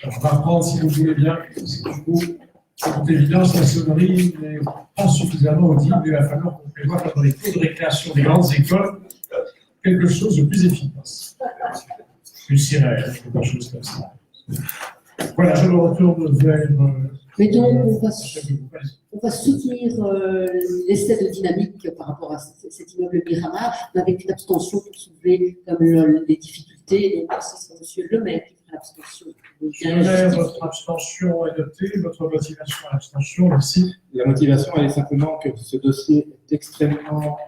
On va reprendre, si vous voulez bien, parce que du coup, c'est toute évidence, la sonnerie n'est pas suffisamment audible. Il va falloir qu'on prévoie dans les cours de récréation des grandes écoles quelque chose de plus efficace. Une sirène, quelque chose comme ça. Voilà, je me retourne vers. Mais donc, on va soutenir l'essai de dynamique par rapport à cet immeuble Miramar, mais avec une abstention pour soulever comme les difficultés. Donc, ce sera monsieur le maire qui fera l'abstention. Votre abstention est notée, votre motivation à l'abstention, merci. La motivation, elle est simplement que ce dossier est extrêmement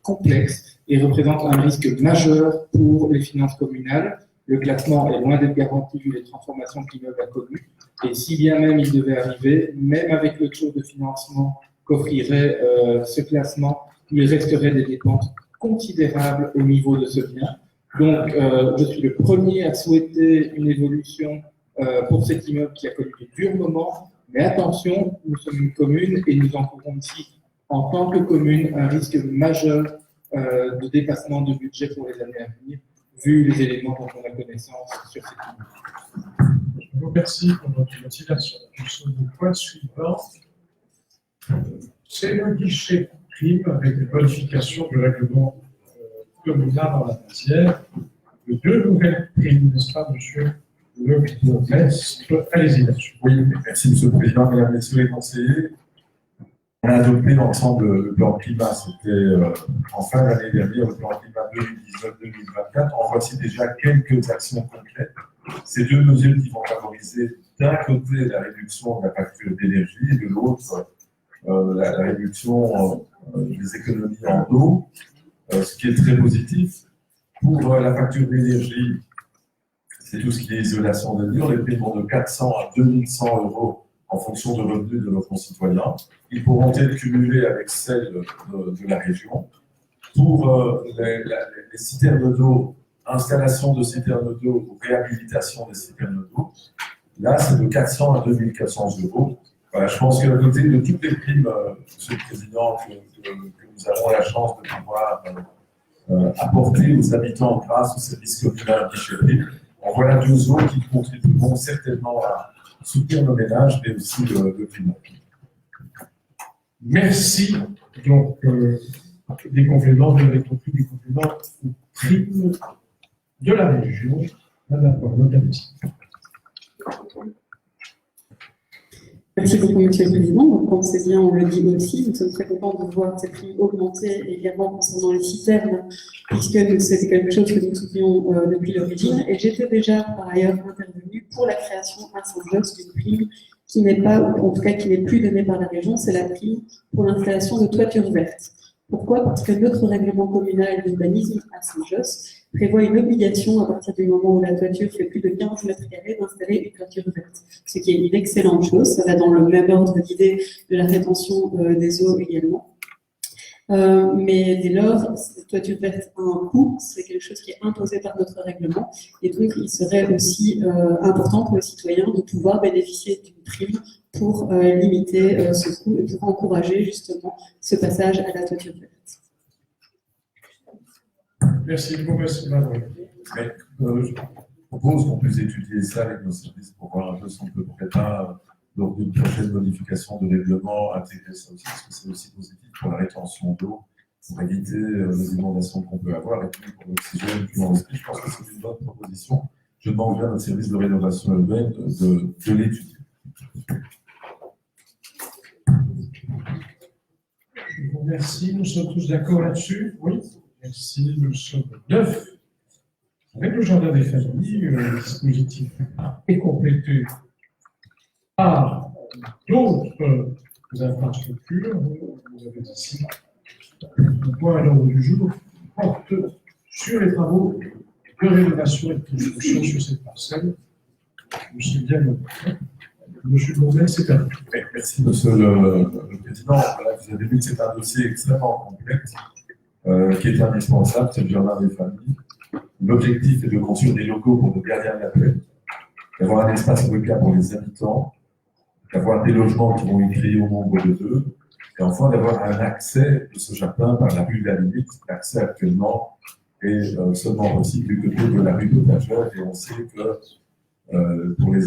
complexe et représente un risque majeur pour les finances communales. Le classement est loin d'être garanti vu les transformations que l'immeuble a connues. Et si bien même il devait arriver, même avec le taux de financement qu'offrirait ce classement, il resterait des dépenses considérables au niveau de ce bien. Donc, je suis le premier à souhaiter une évolution pour cet immeuble qui a connu de durs moments. Mais attention, nous sommes une commune et nous encourons ici, en tant que commune, un risque majeur de dépassement de budget pour les années à venir, vu les éléments dont on a connaissance sur cet immeuble. Je vous remercie pour votre motivation. Nous sommes au point suivant. C'est le guichet prime avec les modifications du règlement communal en la matière. De deux nouvelles primes, n'est-ce pas, monsieur le ministre? Allez-y là-dessus. Oui, merci, monsieur le président, mesdames, messieurs les conseillers. On a adopté l'ensemble le plan climat, c'était en fin d'année dernière, le plan climat 2019-2024. En voici déjà quelques actions concrètes. Ces deux mesures qui vont favoriser d'un côté la réduction de la facture d'énergie et de l'autre la réduction des économies en eau, ce qui est très positif. Pour la facture d'énergie, c'est tout ce qui est isolation des murs. Les prix vont de 400 à 2100 euros en fonction de revenus de nos concitoyens. Ils pourront être cumulés avec celles de la région. Pour les citernes d'eau, installation de citernes d'eau ou réhabilitation des citernes d'eau, là, c'est de 400 à 2400 euros. Voilà, je pense qu'à côté de toutes les primes, Monsieur le Président, que nous avons la chance de pouvoir apporter aux habitants grâce au service communal guichet, en voilà deux autres qui contribueront certainement à soutenir nos ménages, mais aussi le climat. Merci. Donc, des compléments, vous avez compris, des compléments aux primes de la région. Madame Porte, merci beaucoup, Monsieur le Président. Donc, comme c'est bien, on le dit aussi, nous sommes très contents de voir ces prix augmenter également concernant les citernes, puisque c'est quelque chose que nous soutenions depuis l'origine. Et j'étais déjà, par ailleurs, intervenue pour la création à Saint-Josse d'une prime qui n'est pas, ou en tout cas qui n'est plus donnée par la région, c'est la prime pour l'installation de toitures vertes. Pourquoi? Parce que notre règlement communal d'urbanisme à Saint-Josse prévoit une obligation à partir du moment où la toiture fait plus de 15 mètres carrés d'installer une toiture verte. Ce qui est une excellente chose, ça va dans le même ordre d'idée de la rétention des eaux également. Mais dès lors, cette toiture verte a un coût, c'est quelque chose qui est imposé par notre règlement, et donc il serait aussi important pour les citoyens de pouvoir bénéficier d'une prime pour limiter ce coût et pour encourager justement ce passage à la toiture verte. merci beaucoup, merci Madame. Je propose qu'on puisse étudier ça avec nos services pour voir un peu si on peut préparer lors d'une prochaine modification de règlement, intégrer ça aussi, parce que c'est aussi positif pour la rétention d'eau, pour éviter les inondations qu'on peut avoir, et puis pour l'oxygène qui dans l'esprit. Je pense que c'est une bonne proposition. Je demanderai à notre service de rénovation urbaine de l'étudier. Je vous remercie, nous sommes tous d'accord là-dessus? Oui. Merci, nous sommes 9. Avec le jardin des familles, le dispositif est complété par d'autres infrastructures. Vous avez ici le point à l'ordre du jour porte sur les travaux de rénovation et de construction sur cette parcelle. Monsieur bien, Monsieur Gourmet, c'est à vous. Merci, Monsieur le Président. Voilà, vous avez vu que c'est un dossier extrêmement complexe qui est indispensable, c'est le jardin des familles. L'objectif est de construire des locaux pour nos gardiens d'appel, d'avoir un espace recueilli pour les habitants, d'avoir des logements qui vont être créés au nombre de 2, et enfin d'avoir un accès de ce jardin par la rue de la Limite. L'accès actuellement est seulement possible du côté de la rue d'Otageur, et on sait que pour les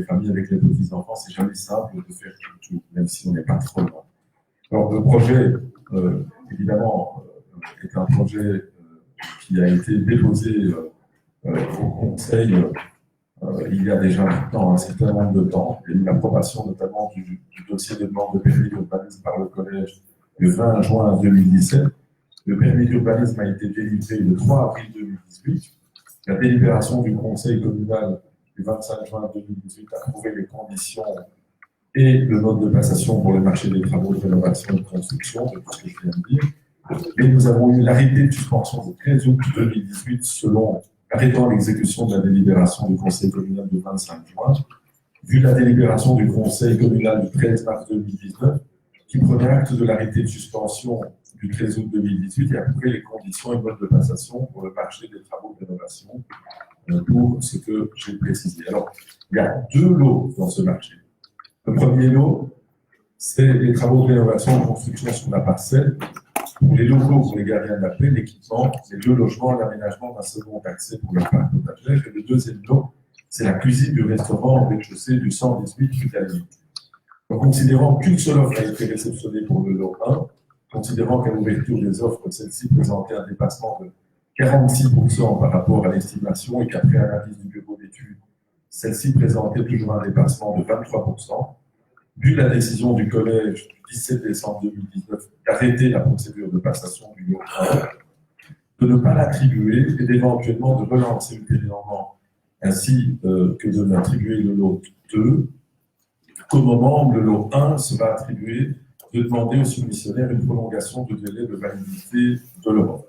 familles avec les petits-enfants, c'est jamais simple de faire tout, même si on n'est pas trop loin. Alors, le projet, évidemment, est un projet qui a été déposé au Conseil il y a déjà maintenant un certain nombre de temps. Il y a eu l'approbation notamment du dossier de demande de permis d'urbanisme par le Collège le 20 juin 2017. Le permis d'urbanisme a été délivré le 3 avril 2018. La délibération du Conseil communal du 25 juin 2018 a trouvé les conditions et le mode de passation pour le marché des travaux de rénovation et de construction, de tout ce que je viens de dire. Et nous avons eu l'arrêté de suspension du 13 août 2018 selon arrêtant l'exécution de la délibération du Conseil communal du 25 juin, vu la délibération du Conseil communal du 13 mars 2019, qui prenait acte de l'arrêté de suspension du 13 août 2018 et approuvé les conditions et modes de passation pour le marché des travaux de rénovation, pour ce que j'ai précisé. Alors, il y a deux lots dans ce marché. Le premier lot, c'est les travaux de rénovation et de construction sur la parcelle. Pour les locaux, pour les gardiens de la paix, l'équipement, les deux logements, l'aménagement d'un second accès pour le parc potagère. Et le deuxième lot, c'est la cuisine du restaurant au rez-de-chaussée du 118 rue d'Allier. En considérant qu'une seule offre a été réceptionnée pour le lot 1, considérant qu'à l'ouverture des offres, celle-ci présentait un dépassement de 46% par rapport à l'estimation et qu'après analyse du bureau d'études, celle-ci présentait toujours un dépassement de 23%. Vu la décision du Collège du 17 décembre 2019 d'arrêter la procédure de passation du lot 1, de ne pas l'attribuer et d'éventuellement de relancer ultérieurement, ainsi que de l'attribuer le lot 2, qu'au moment où le lot 1 sera attribué, de demander au soumissionnaire une prolongation de délai de validité de l'offre.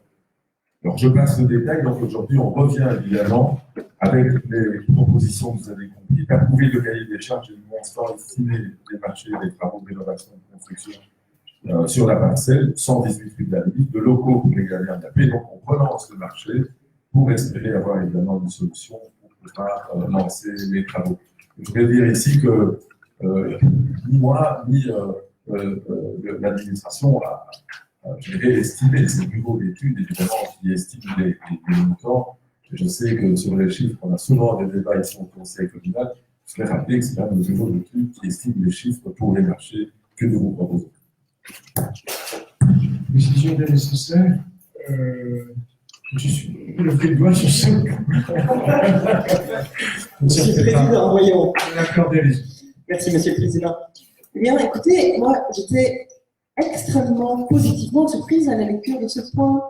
Alors, je passe le détail. Donc, aujourd'hui, on revient évidemment avec les propositions que vous avez compris, d'approuver le cahier des charges et le montant estimé des marchés des travaux de rénovation et de construction sur la parcelle 118 rue de la Ville, de locaux pour les gardiens de la paix. Donc, on relance le marché pour espérer avoir évidemment une solution pour pouvoir lancer les travaux. Je voudrais dire ici que ni moi, ni l'administration a estimé, c'est le bureau d'études évidemment qui estime les montants. Je sais que sur les chiffres, on a souvent des débats ici au Conseil communal. Je vais rappeler que c'est même le bureau d'études qui estime les chiffres pour les marchés que nous vous proposons. Décision bien nécessaire. Je suis le pied de doigt sur ce. Monsieur le Président, voyons. Merci, Monsieur le Président. Eh bien, écoutez, moi, j'étais extrêmement positivement surprise à la lecture de ce point.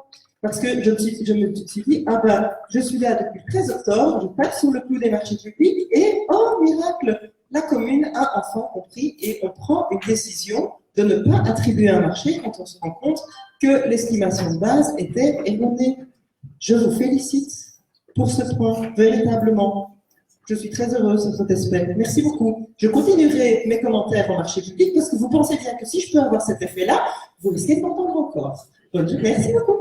Parce que je me suis dit, ah ben, je suis là depuis le 13 octobre, je passe sous le coup des marchés publics et, oh miracle, la commune a enfin compris et on prend une décision de ne pas attribuer un marché quand on se rend compte que l'estimation de base était erronée. Je vous félicite pour ce point, véritablement. Je suis très heureuse de cet aspect. Merci beaucoup. Je continuerai mes commentaires en marché public parce que vous pensez bien que si je peux avoir cet effet-là, vous risquez de m'entendre encore. Donc, merci beaucoup.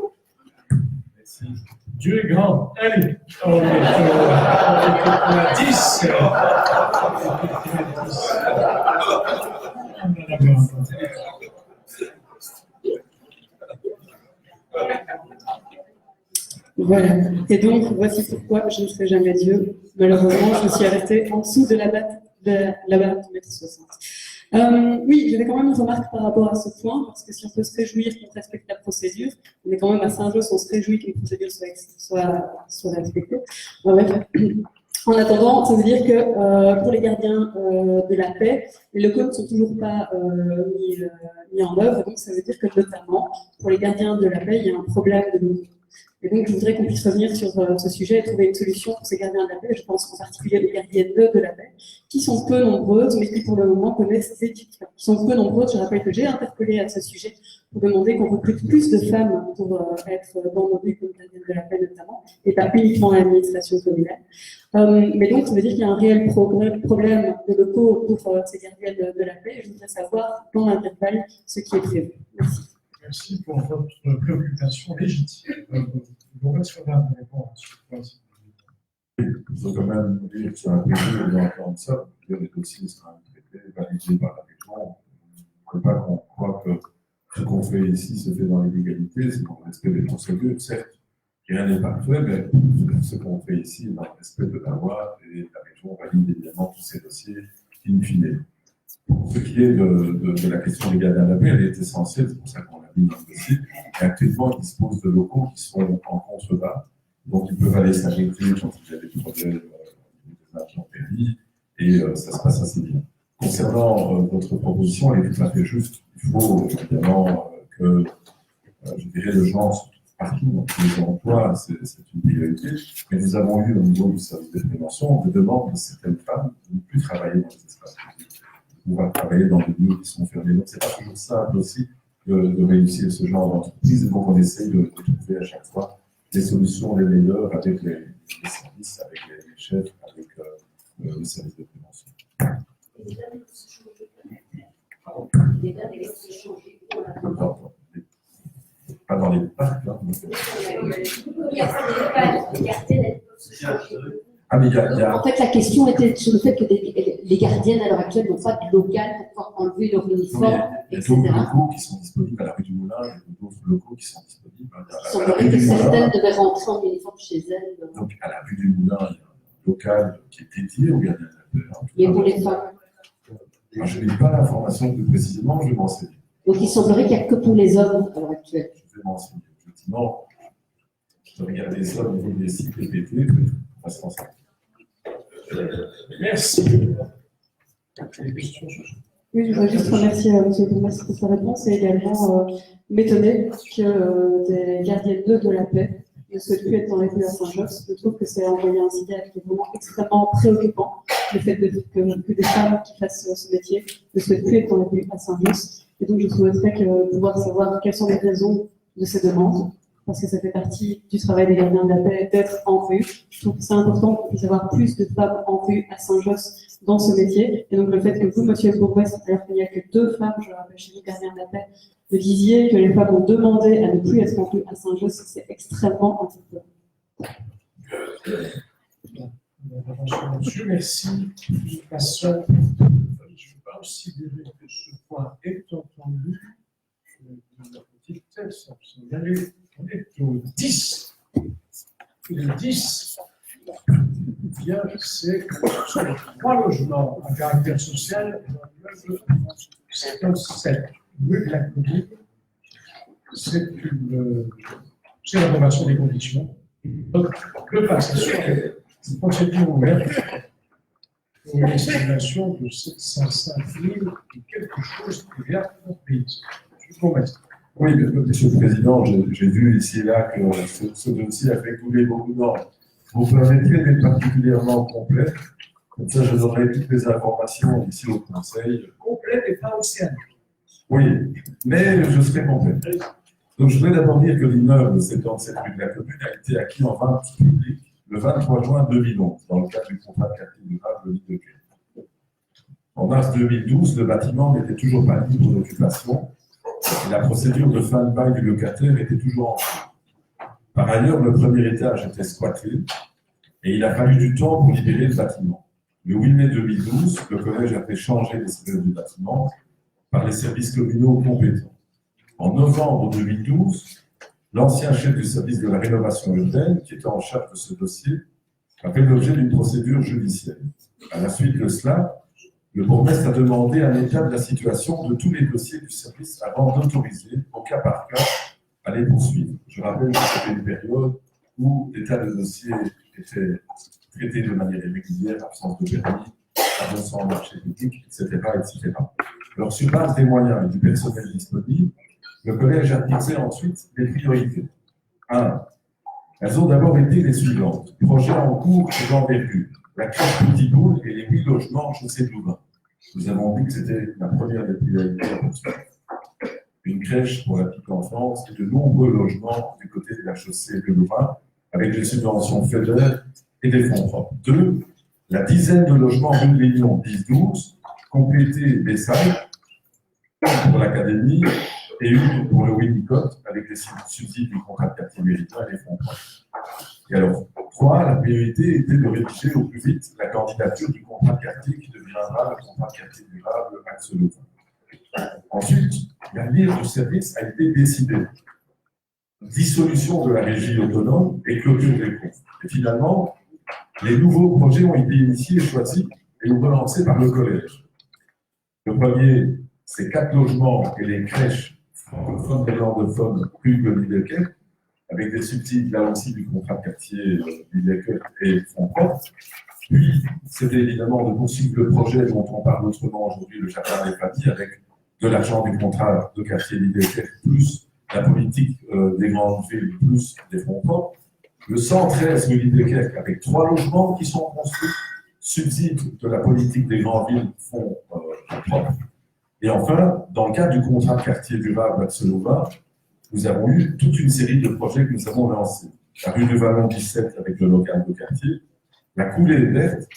Dieu est grand. Allez, on est à 10. Voilà. Et donc, voici pourquoi je ne serai jamais Dieu. Malheureusement, je me suis arrêtée en dessous de la barre de mètre 60. Oui, j'avais quand même une remarque par rapport à ce point, parce que si on peut se réjouir qu'on respecte la procédure, on est quand même à Saint-Josse, on se réjouit qu'une procédure soit respectée. En attendant, ça veut dire que pour les gardiens de la paix, les locaux ne sont toujours pas mis en œuvre, donc ça veut dire que notamment pour les gardiens de la paix, il y a un problème de locaux. Et donc, je voudrais qu'on puisse revenir sur ce sujet et trouver une solution pour ces gardiens de la paix. Je pense en particulier aux gardiennes de la paix, qui sont peu nombreuses, mais qui pour le moment connaissent des difficultés. Qui sont peu nombreuses. Je rappelle que j'ai interpellé à ce sujet pour demander qu'on recrute plus de femmes pour être dans nos vies comme gardiennes de la paix notamment, et pas uniquement à l'administration communale. Mais donc, ça veut dire qu'il y a un réel problème de locaux pour ces gardiennes de la paix. Je voudrais savoir dans l'intervalle ce qui est prévu. Merci. Merci pour votre préoccupation légitime. Vous restez là pour répondre à ce point. Il faut quand même dire que c'est un plaisir d'entendre ça. Les dossiers seront traités, validés par la région. Il ne faut pas qu'on croit que ce qu'on fait ici se fait dans l'illégalité, c'est dans le respect des procédures, certes. rien n'est parfait, mais ce qu'on fait ici est dans le respect de la loi et la région valide évidemment tous ces dossiers in fine. Pour ce qui est de la question des gardiens de la paix, elle est essentielle, c'est pour ça qu'on l'a mis dans le dossier. Et actuellement, ils disposent de locaux qui sont en contrebas, donc ils peuvent aller s'arrêter quand il y a des problèmes des intempéries, et ça se passe assez bien. Concernant votre proposition, elle est tout à fait juste. Il faut évidemment que, je dirais, le genre partout dans tous les emplois, c'est une priorité. Mais nous avons eu au niveau du service de prévention des demandes de certaines femmes de ne plus travailler dans les espaces publics, de pouvoir travailler dans des lieux qui sont fermés. Donc c'est pas toujours simple aussi de réussir ce genre d'entreprise. Et donc on essaye de trouver à chaque fois des solutions les meilleures avec les services, avec les chefs, avec le service de prévention. Les dates, elles sont changées. Pas dans les parcs, là. Ah, mais il y a... En fait, la question était sur le fait que les gardiennes à l'heure actuelle n'ont pas de local pour pouvoir enlever leur uniforme, Il y a etc. d'autres locaux qui sont disponibles à la rue du Moulin, il y a d'autres locaux qui sont disponibles. Il semblerait que certaines devaient rentrer en uniforme chez elles. Donc, à la rue du Moulin, il y a un local qui est dédié aux gardiens de la paix. Mais pour les femmes. Moi, je n'ai pas l'information plus précisément, je vais m'enseigner. Donc il semblerait qu'il n'y a que pour les hommes à l'heure actuelle. Je vais m'enseigner. Effectivement, je vais regarder ça au niveau des sites PPT, on va se renseigner. Merci. Oui, je voudrais juste remercier M. Thomas pour sa réponse et également m'étonner que des gardiennes de la paix ne souhaitent plus être dans les rues à Saint-Josse. Je trouve que c'est envoyer un signal qui est vraiment extrêmement préoccupant, le fait que des femmes qui fassent ce métier ne souhaitent plus être dans les rues à Saint-Josse. Et donc je souhaiterais pouvoir savoir quelles sont les raisons de ces demandes, parce que ça fait partie du travail des gardiens de la paix d'être en rue. Je trouve que c'est important qu'on puisse avoir plus de femmes en rue à Saint-Josse dans ce métier. Et donc le fait que vous, monsieur le bourgmestre, alors qu'il n'y a que 2 femmes, je le rappelle chez les gardiens de la paix, me disiez que les femmes ont demandé à ne plus être en rue à Saint-Josse, c'est extrêmement important. Monsieur, merci. De toute façon, je vais considérer que ce point est entendu. La petite tête, on est au 10. Le 10, bien, c'est 3 logements à caractère social dans l'immeuble 57 rue de la Commune. C'est la rénovation des conditions. Donc, le passation est une procédure ouverte pour une estimation de 705 000 et quelque chose qui vient comprise. Je vous remercie. Oui, Monsieur le Président, j'ai vu ici et là que ce dossier a fait couler beaucoup d'encre. Vous permettez d'être particulièrement complet, comme ça je donnerai toutes les informations ici au Conseil. Complet et pas océanique. Oui, mais je serai complet. Donc je voudrais d'abord dire que l'immeuble 77 rue de la Commune a été acquis en vente publique le 23 juin 2011, dans le cadre du contrat de quartier durable de l'île de Quai. En mars 2012, le bâtiment n'était toujours pas libre d'occupation et la procédure de fin de bail du locataire était toujours en cours. Par ailleurs, le premier étage était squatté et il a fallu du temps pour libérer le bâtiment. Le 8 mai 2012, le collège a fait changer les cellules du bâtiment par les services communaux compétents. En novembre 2012, l'ancien chef du service de la rénovation urbaine, qui était en charge de ce dossier, a fait l'objet d'une procédure judiciaire. À la suite de cela, le bourgmestre a demandé un état de la situation de tous les dossiers du service avant d'autoriser, au cas par cas, à les poursuivre. Je rappelle que c'était une période où l'état de dossier était traité de manière irrégulière, absence de permis, absence en marché public, etc., etc. Alors, sur base des moyens et du personnel disponible, le collège a fixé ensuite des priorités. 1. Elles ont d'abord été les suivantes. Projet en cours et d'envergure. La crèche Petit Boule et les 8 logements chaussée de Louvain. Nous avons dit que c'était la première des priorités à poursuivre. Une crèche pour la petite enfance et de nombreux logements du côté de la chaussée de Louvain, avec des subventions FEDER et des fonds propres. 2. La dizaine de logements rue de Lignon 10-12, complétés des salles pour l'académie et une pour le Winnicott avec les subsides du contrat de quartier méritant et les fonds propres. Et alors, 3, la priorité était de rédiger au plus vite la candidature du contrat de quartier qui deviendra le contrat de quartier durable Axe Louvain. Ensuite, l'avenir du service a été décidé. dissolution de la régie autonome et clôture des comptes. Et finalement, les nouveaux projets ont été initiés, choisis et relancés par le collège. Le premier, c'est 4 logements et les crèches francophones et néerlandophones rue de Liedekerke, avec des subsides là aussi du contrat de quartier Liedekerke et fonds propres. Puis, c'était évidemment de poursuivre le projet dont on parle autrement aujourd'hui, le jardin des familles, avec de l'argent du contrat de quartier Liedekerke, plus la politique des grandes villes, plus des fonds propres. Le 113 rue Liedekerke, avec 3 logements qui sont construits, subside de la politique des grandes villes, fonds propres. Et enfin, dans le cadre du contrat de quartier durable Axelova, nous avons eu toute une série de projets que nous avons lancés. La rue de Vallon 17 avec le local de quartier, la coulée verte,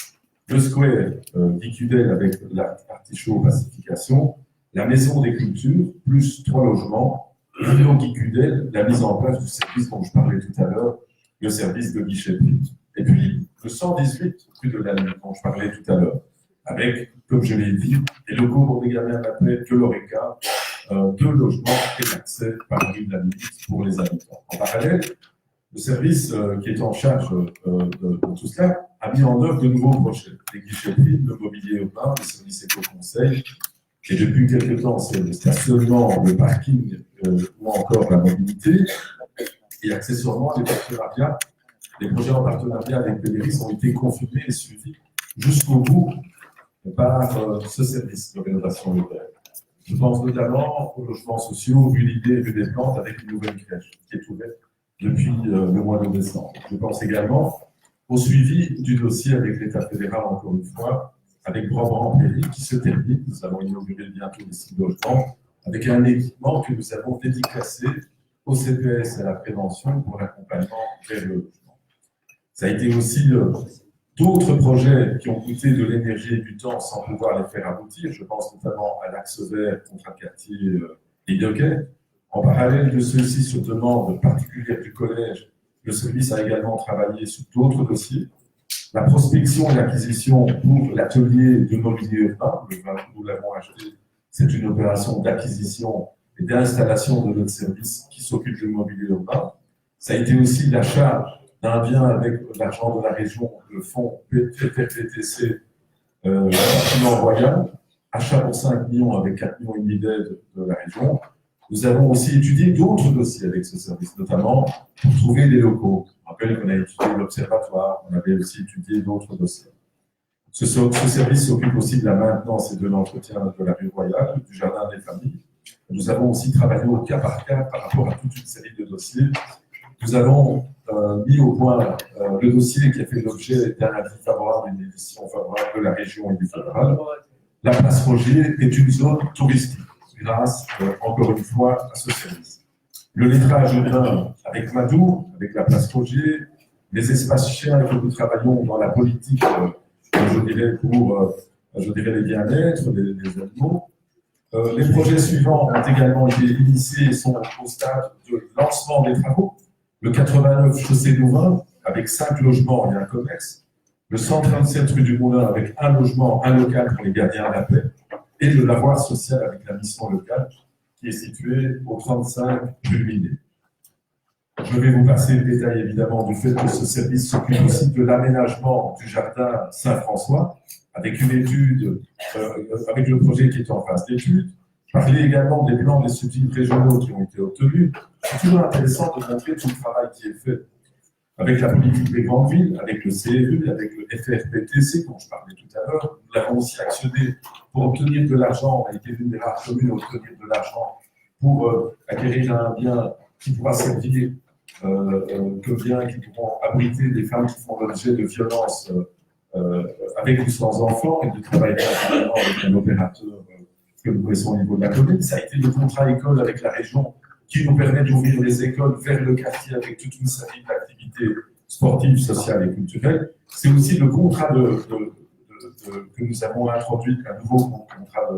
le square d'Icudel avec la partie chaud pacification, la maison des cultures, plus 3 logements, et donc Icudel, la mise en place du service dont je parlais tout à l'heure, le service de guichet-prix. Et puis, le 118, rue de la Lune, dont je parlais tout à l'heure, avec, comme je l'ai dit, des locaux pour des gamins d'après, de l'ORECA, 2 logements et l'accès par la rue de la Lune pour les habitants. En parallèle, le service qui est en charge de tout cela a mis en œuvre de nouveaux projets, des guichets-prix, le mobilier urbain, le service éco-conseil, et depuis quelques temps, c'est le stationnement, le parking ou encore la mobilité, et accessoirement, les projets en partenariat avec Péléris ont été confirmés et suivis jusqu'au bout par ce service de rénovation urbaine. Je pense notamment aux logements sociaux, rue Lidé, rue des Plantes, avec une nouvelle crèche qui est ouverte depuis le mois de décembre. Je pense également au suivi du dossier avec l'État fédéral, encore une fois, avec Brabant-Péry, qui se termine. Nous allons inaugurer bientôt les 6 logements, avec un équipement que nous avons dédicacé au CPS et à la prévention pour l'accompagnement vers le logement. Ça a été aussi d'autres projets qui ont coûté de l'énergie et du temps sans pouvoir les faire aboutir. Je pense notamment à l'axe vert, contrat de quartier Liedekerke. En parallèle de ceux-ci, sur demande particulière du collège, le service a également travaillé sur d'autres dossiers. La prospection et l'acquisition pour l'atelier de mobilier urbain, nous l'avons acheté, c'est une opération d'acquisition et d'installation de notre service qui s'occupe du mobilier urbain. Ça a été aussi l'achat d'un bien avec l'argent de la région, le fonds PTC, le bâtiment royal, achat pour 5 millions avec 4 millions et demi d'aide de la région. Nous avons aussi étudié d'autres dossiers avec ce service, notamment pour trouver des locaux. Je rappelle qu'on a étudié l'observatoire, on avait aussi étudié d'autres dossiers. Ce service s'occupe aussi de la maintenance et de l'entretien de la rue Royale, du jardin des familles. Nous avons aussi travaillé au cas par cas par rapport à toute une série de dossiers. Nous avons mis au point le dossier qui a fait l'objet d'un avis favorable, une décision favorable de la région et du fédéral. La place Roger est une zone touristique, grâce, encore une fois, à ce service. Le lettrage urbain avec Madou, avec la place Roger, les espaces chiens que nous travaillons dans la politique, je dirais, pour les bien-être des animaux. Les projets suivants ont également été initiés et sont au stade de lancement des travaux. Le 89 chaussée Louvain, avec 5 logements et un commerce. Le 137 rue du Moulin, avec 1 logement, 1 local pour les gardiens à la paix. Et le lavoir social avec la mission locale, qui est située au 35 rue Minet. Je vais vous passer le détail évidemment du fait que ce service s'occupe aussi de l'aménagement du jardin Saint-François, avec une étude, avec le projet qui est en phase d'étude. Parler également des plans des subsides régionaux qui ont été obtenus. C'est toujours intéressant de montrer tout le travail qui est fait avec la politique des grandes villes, avec le CRU, avec le FRPTC dont je parlais tout à l'heure. Nous l'avons aussi actionné pour obtenir de l'argent. On a été l'une des rares communes à obtenir de l'argent pour acquérir un bien qui pourra servir comme bien qui pourront abriter des femmes qui font l'objet de violences avec ou sans enfants et de travailler avec un opérateur que nous connaissons au niveau de la commune. Ça a été le contrat école avec la région qui nous permet d'ouvrir les écoles vers le quartier avec toute une série d'activités sportives, sociales et culturelles. C'est aussi le contrat que nous avons introduit, un nouveau contrat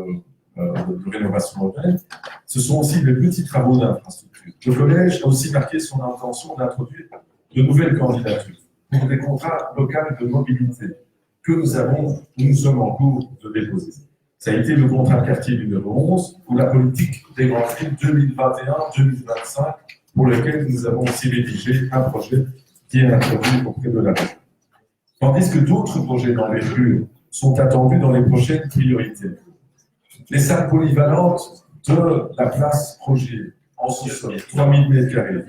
de rénovation urbaine. Ce sont aussi les petits travaux d'infrastructure. Le collège a aussi marqué son intention d'introduire de nouvelles candidatures pour des contrats locaux de mobilité que nous sommes en cours de déposer. Ça a été le contrat de quartier numéro 11 pour la politique des grandes villes 2021-2025 pour lequel nous avons aussi rédigé un projet qui est introduit auprès de la région. Tandis que d'autres projets d'envergure sont attendus dans les prochaines priorités. Les salles polyvalentes de la place Rogier, en sous-sol, 3000 m².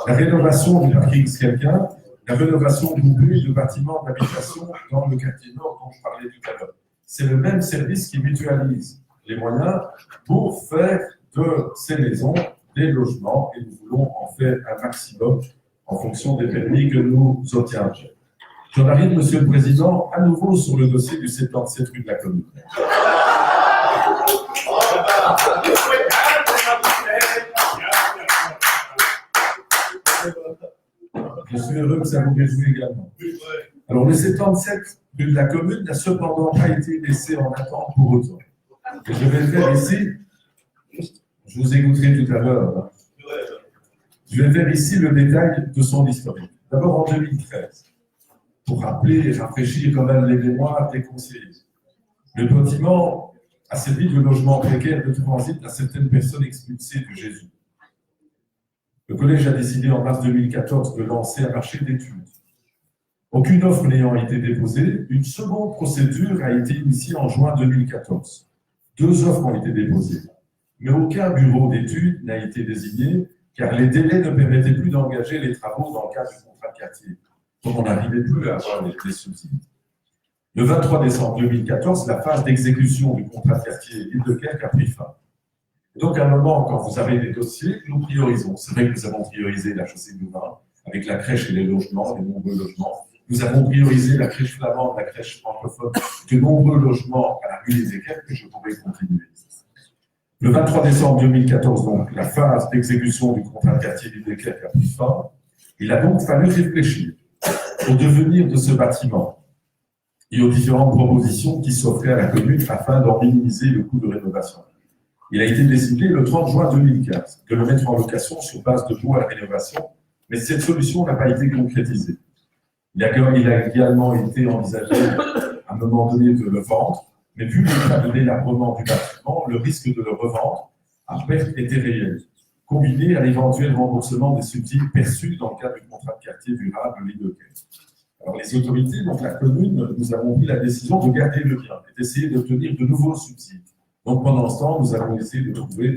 La rénovation du parking Skelquin, la rénovation groupée de bâtiments d'habitation dans le quartier nord dont je parlais tout à l'heure. C'est le même service qui mutualise les moyens pour faire de ces maisons des logements et nous voulons en faire un maximum en fonction des permis que nous obtiendrons. J'en arrive, Monsieur le Président, à nouveau sur le dossier du 77 rue de la Commune. Je suis heureux que ça vous réjouisse également. Alors, le 77 rue de la Commune n'a cependant pas été laissé en attente pour autant. Et je vais le faire ici, je vous écouterai tout à l'heure. Hein. Je vais faire ici le détail de son historique. D'abord en 2013, pour rappeler et rafraîchir quand même les mémoires des conseillers. Le bâtiment a servi de logement précaire de transit à certaines personnes expulsées du Jésus. Le collège a décidé en mars 2014 de lancer un marché d'études. Aucune offre n'ayant été déposée, une seconde procédure a été initiée en juin 2014. 2 offres ont été déposées, mais aucun bureau d'études n'a été désigné car les délais ne permettaient plus d'engager les travaux dans le cadre du contrat de quartier. Donc on n'arrivait plus à avoir les subsides. Le 23 décembre 2014, la phase d'exécution du contrat de quartier Île-de-Kerk a pris fin. Et donc, à un moment, quand vous avez des dossiers, nous priorisons. C'est vrai que nous avons priorisé la chaussée de Louvain, avec la crèche et les logements, les nombreux logements. Nous avons priorisé la crèche flamande, la crèche francophone, de nombreux logements à la rue des Équerres, que je pourrais continuer. Le 23 décembre 2014, donc, la phase d'exécution du contrat de quartier Île-de-Kerk a pris fin. Il a donc fallu réfléchir au devenir de ce bâtiment et aux différentes propositions qui s'offraient à la commune afin d'en minimiser le coût de rénovation. Il a été décidé le 30 juin 2015 de le mettre en location sur base de baux à la rénovation, mais cette solution n'a pas été concrétisée. Il a également été envisagé à un moment donné de le vendre, mais vu l'état de délabrement du bâtiment, le risque de le revendre à perte était réel, combiné à l'éventuel remboursement des subsides perçus dans le cadre du contrat de quartier durable Île-de-Kerk. Alors les autorités, donc la commune, nous avons pris la décision de garder le bien et d'essayer d'obtenir de nouveaux subsides. Donc pendant ce temps, nous avons essayé de trouver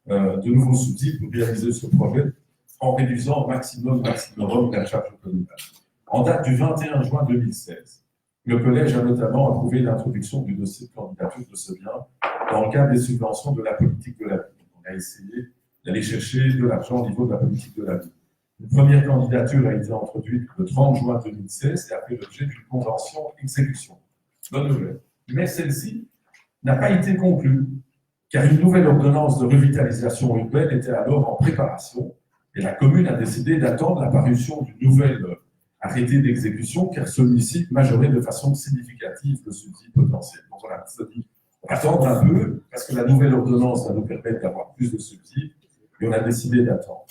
de nouveaux subsides pour réaliser ce projet en réduisant au maximum la charge communale. En date du 21 juin 2016, le collège a notamment approuvé l'introduction du dossier de candidature de ce bien dans le cadre des subventions de la politique de la ville. On a essayé d'aller chercher de l'argent au niveau de la politique de la ville. Une première candidature a été introduite le 30 juin 2016 et a fait l'objet d'une convention exécution. Bonne nouvelle. Mais celle-ci n'a pas été conclue, car une nouvelle ordonnance de revitalisation urbaine était alors en préparation et la commune a décidé d'attendre la parution d'une nouvelle arrêté d'exécution, car celui-ci majorait de façon significative le subside potentiel. Donc voilà, ça dit, attendre un peu, parce que la nouvelle ordonnance va nous permettre d'avoir plus de subsides, et on a décidé d'attendre.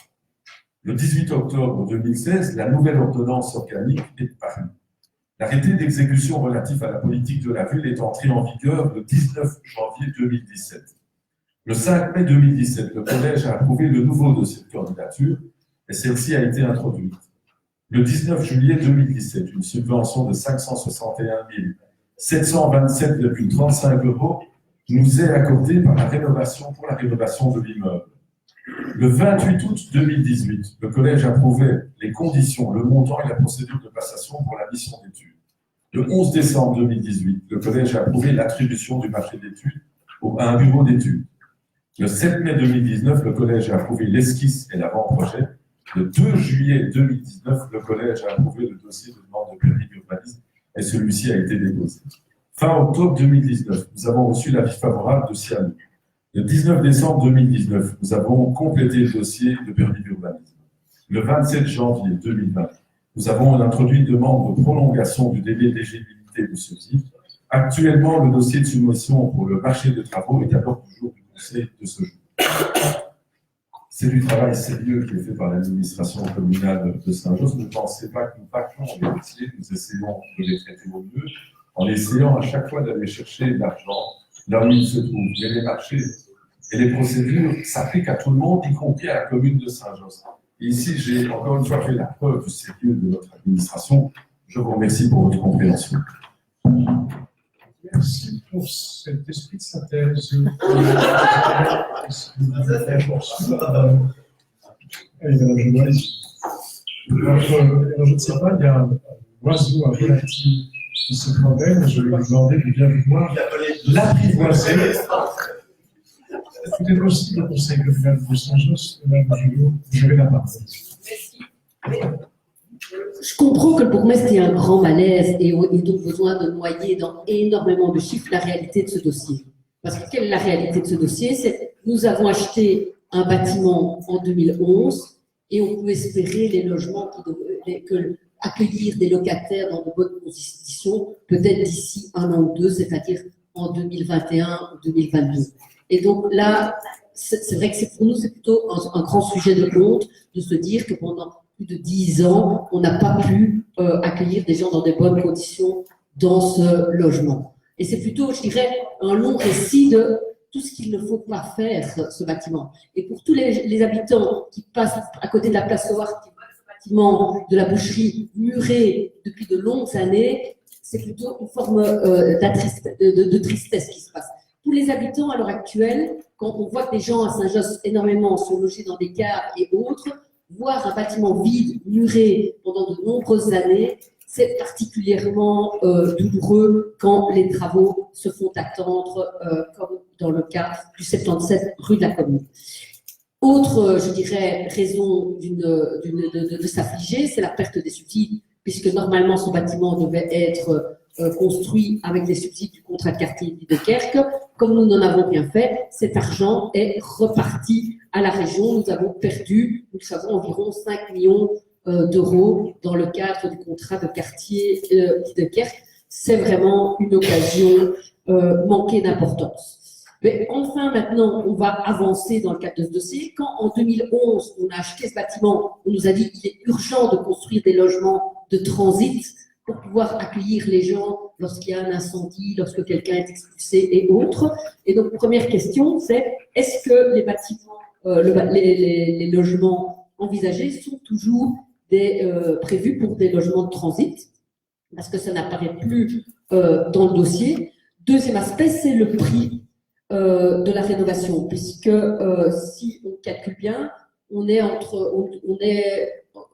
Le 18 octobre 2016, la nouvelle ordonnance organique est parue. L'arrêté d'exécution relatif à la politique de la ville est entré en vigueur le 19 janvier 2017. Le 5 mai 2017, le collège a approuvé le nouveau dossier de candidature et celle-ci a été introduite. Le 19 juillet 2017, une subvention de 561 727,35 € nous est accordée pour la rénovation de l'immeuble. Le 28 août 2018, le collège approuvait les conditions, le montant et la procédure de passation pour la mission d'études. Le 11 décembre 2018, le collège a approuvé l'attribution du marché d'études à un bureau d'études. Le 7 mai 2019, le collège a approuvé l'esquisse et l'avant-projet. Le 2 juillet 2019, le collège a approuvé le dossier de demande de permis d'urbanisme et celui-ci a été déposé. Fin octobre 2019, nous avons reçu l'avis favorable de Sianou. Le 19 décembre 2019, nous avons complété le dossier de permis d'urbanisme. Le 27 janvier 2020, nous avons introduit une demande de prolongation du délai d'éligibilité de subside. Actuellement, le dossier de soumission pour le marché de travaux est à l'ordre du jour du Conseil de ce jour. C'est du travail sérieux qui est fait par l'administration communale de Saint-Josse. Ne pensez pas que nous bâclons les dossiers, nous essayons de les traiter au mieux, en essayant à chaque fois d'aller chercher de l'argent là où il se trouve. Mais les marchés Et les procédures s'appliquent à tout le monde, y compris à la commune de Saint-Josse. Et ici, j'ai encore une fois fait la preuve du sérieux de notre administration. Je vous remercie pour votre compréhension. Merci pour cet esprit de synthèse. Allez, madame Joël. Alors, je ne sais pas, il y a un oiseau, un volatile qui se promène. Je vais lui demander de bien voir l'apprivoiser. Tout est possible au Conseil communal de Saint-Josse. Je vais la parole. Je comprends que le bourgmestre ait un grand malaise et donc besoin de noyer dans énormément de chiffres la réalité de ce dossier. Parce que quelle est la réalité de ce dossier? C'est nous avons acheté un bâtiment en 2011 et on peut espérer les logements accueillir des locataires dans de bonnes conditions, peut-être d'ici un an ou deux, c'est-à-dire en 2021 ou 2022. Et donc là, c'est vrai que pour nous, c'est plutôt un grand sujet de honte de se dire que pendant plus de 10 ans, on n'a pas pu accueillir des gens dans de bonnes conditions dans ce logement. Et c'est plutôt, je dirais, un long récit de tout ce qu'il ne faut pas faire, ce bâtiment. Et pour tous les habitants qui passent à côté de la place Howard, qui voient ce bâtiment de la boucherie muré depuis de longues années, c'est plutôt une forme de tristesse qui se passe. Tous les habitants à l'heure actuelle, quand on voit que des gens à Saint-Josse énormément sont logés dans des gares et autres, voir un bâtiment vide, muré pendant de nombreuses années, c'est particulièrement douloureux quand les travaux se font attendre, comme dans le cas du 77 rue de la Commune. Autre, je dirais, raison de s'affliger, c'est la perte des subsides, puisque normalement son bâtiment devait être construit avec des subsides du contrat de quartier de Kerk. Comme nous n'en avons rien fait, cet argent est reparti à la région. Nous avons perdu, nous savons, environ 5 millions d'euros dans le cadre du contrat de quartier de Kerk. C'est vraiment une occasion manquée d'importance. Mais enfin, maintenant, on va avancer dans le cadre de ce dossier. Quand en 2011, on a acheté ce bâtiment, on nous a dit qu'il est urgent de construire des logements de transit pour pouvoir accueillir les gens lorsqu'il y a un incendie, lorsque quelqu'un est expulsé et autres. Et donc, première question, c'est est-ce que les bâtiments, les logements envisagés sont toujours prévus pour des logements de transit? Parce que ça n'apparaît plus dans le dossier. Deuxième aspect, c'est le prix de la rénovation, puisque si on calcule bien, on est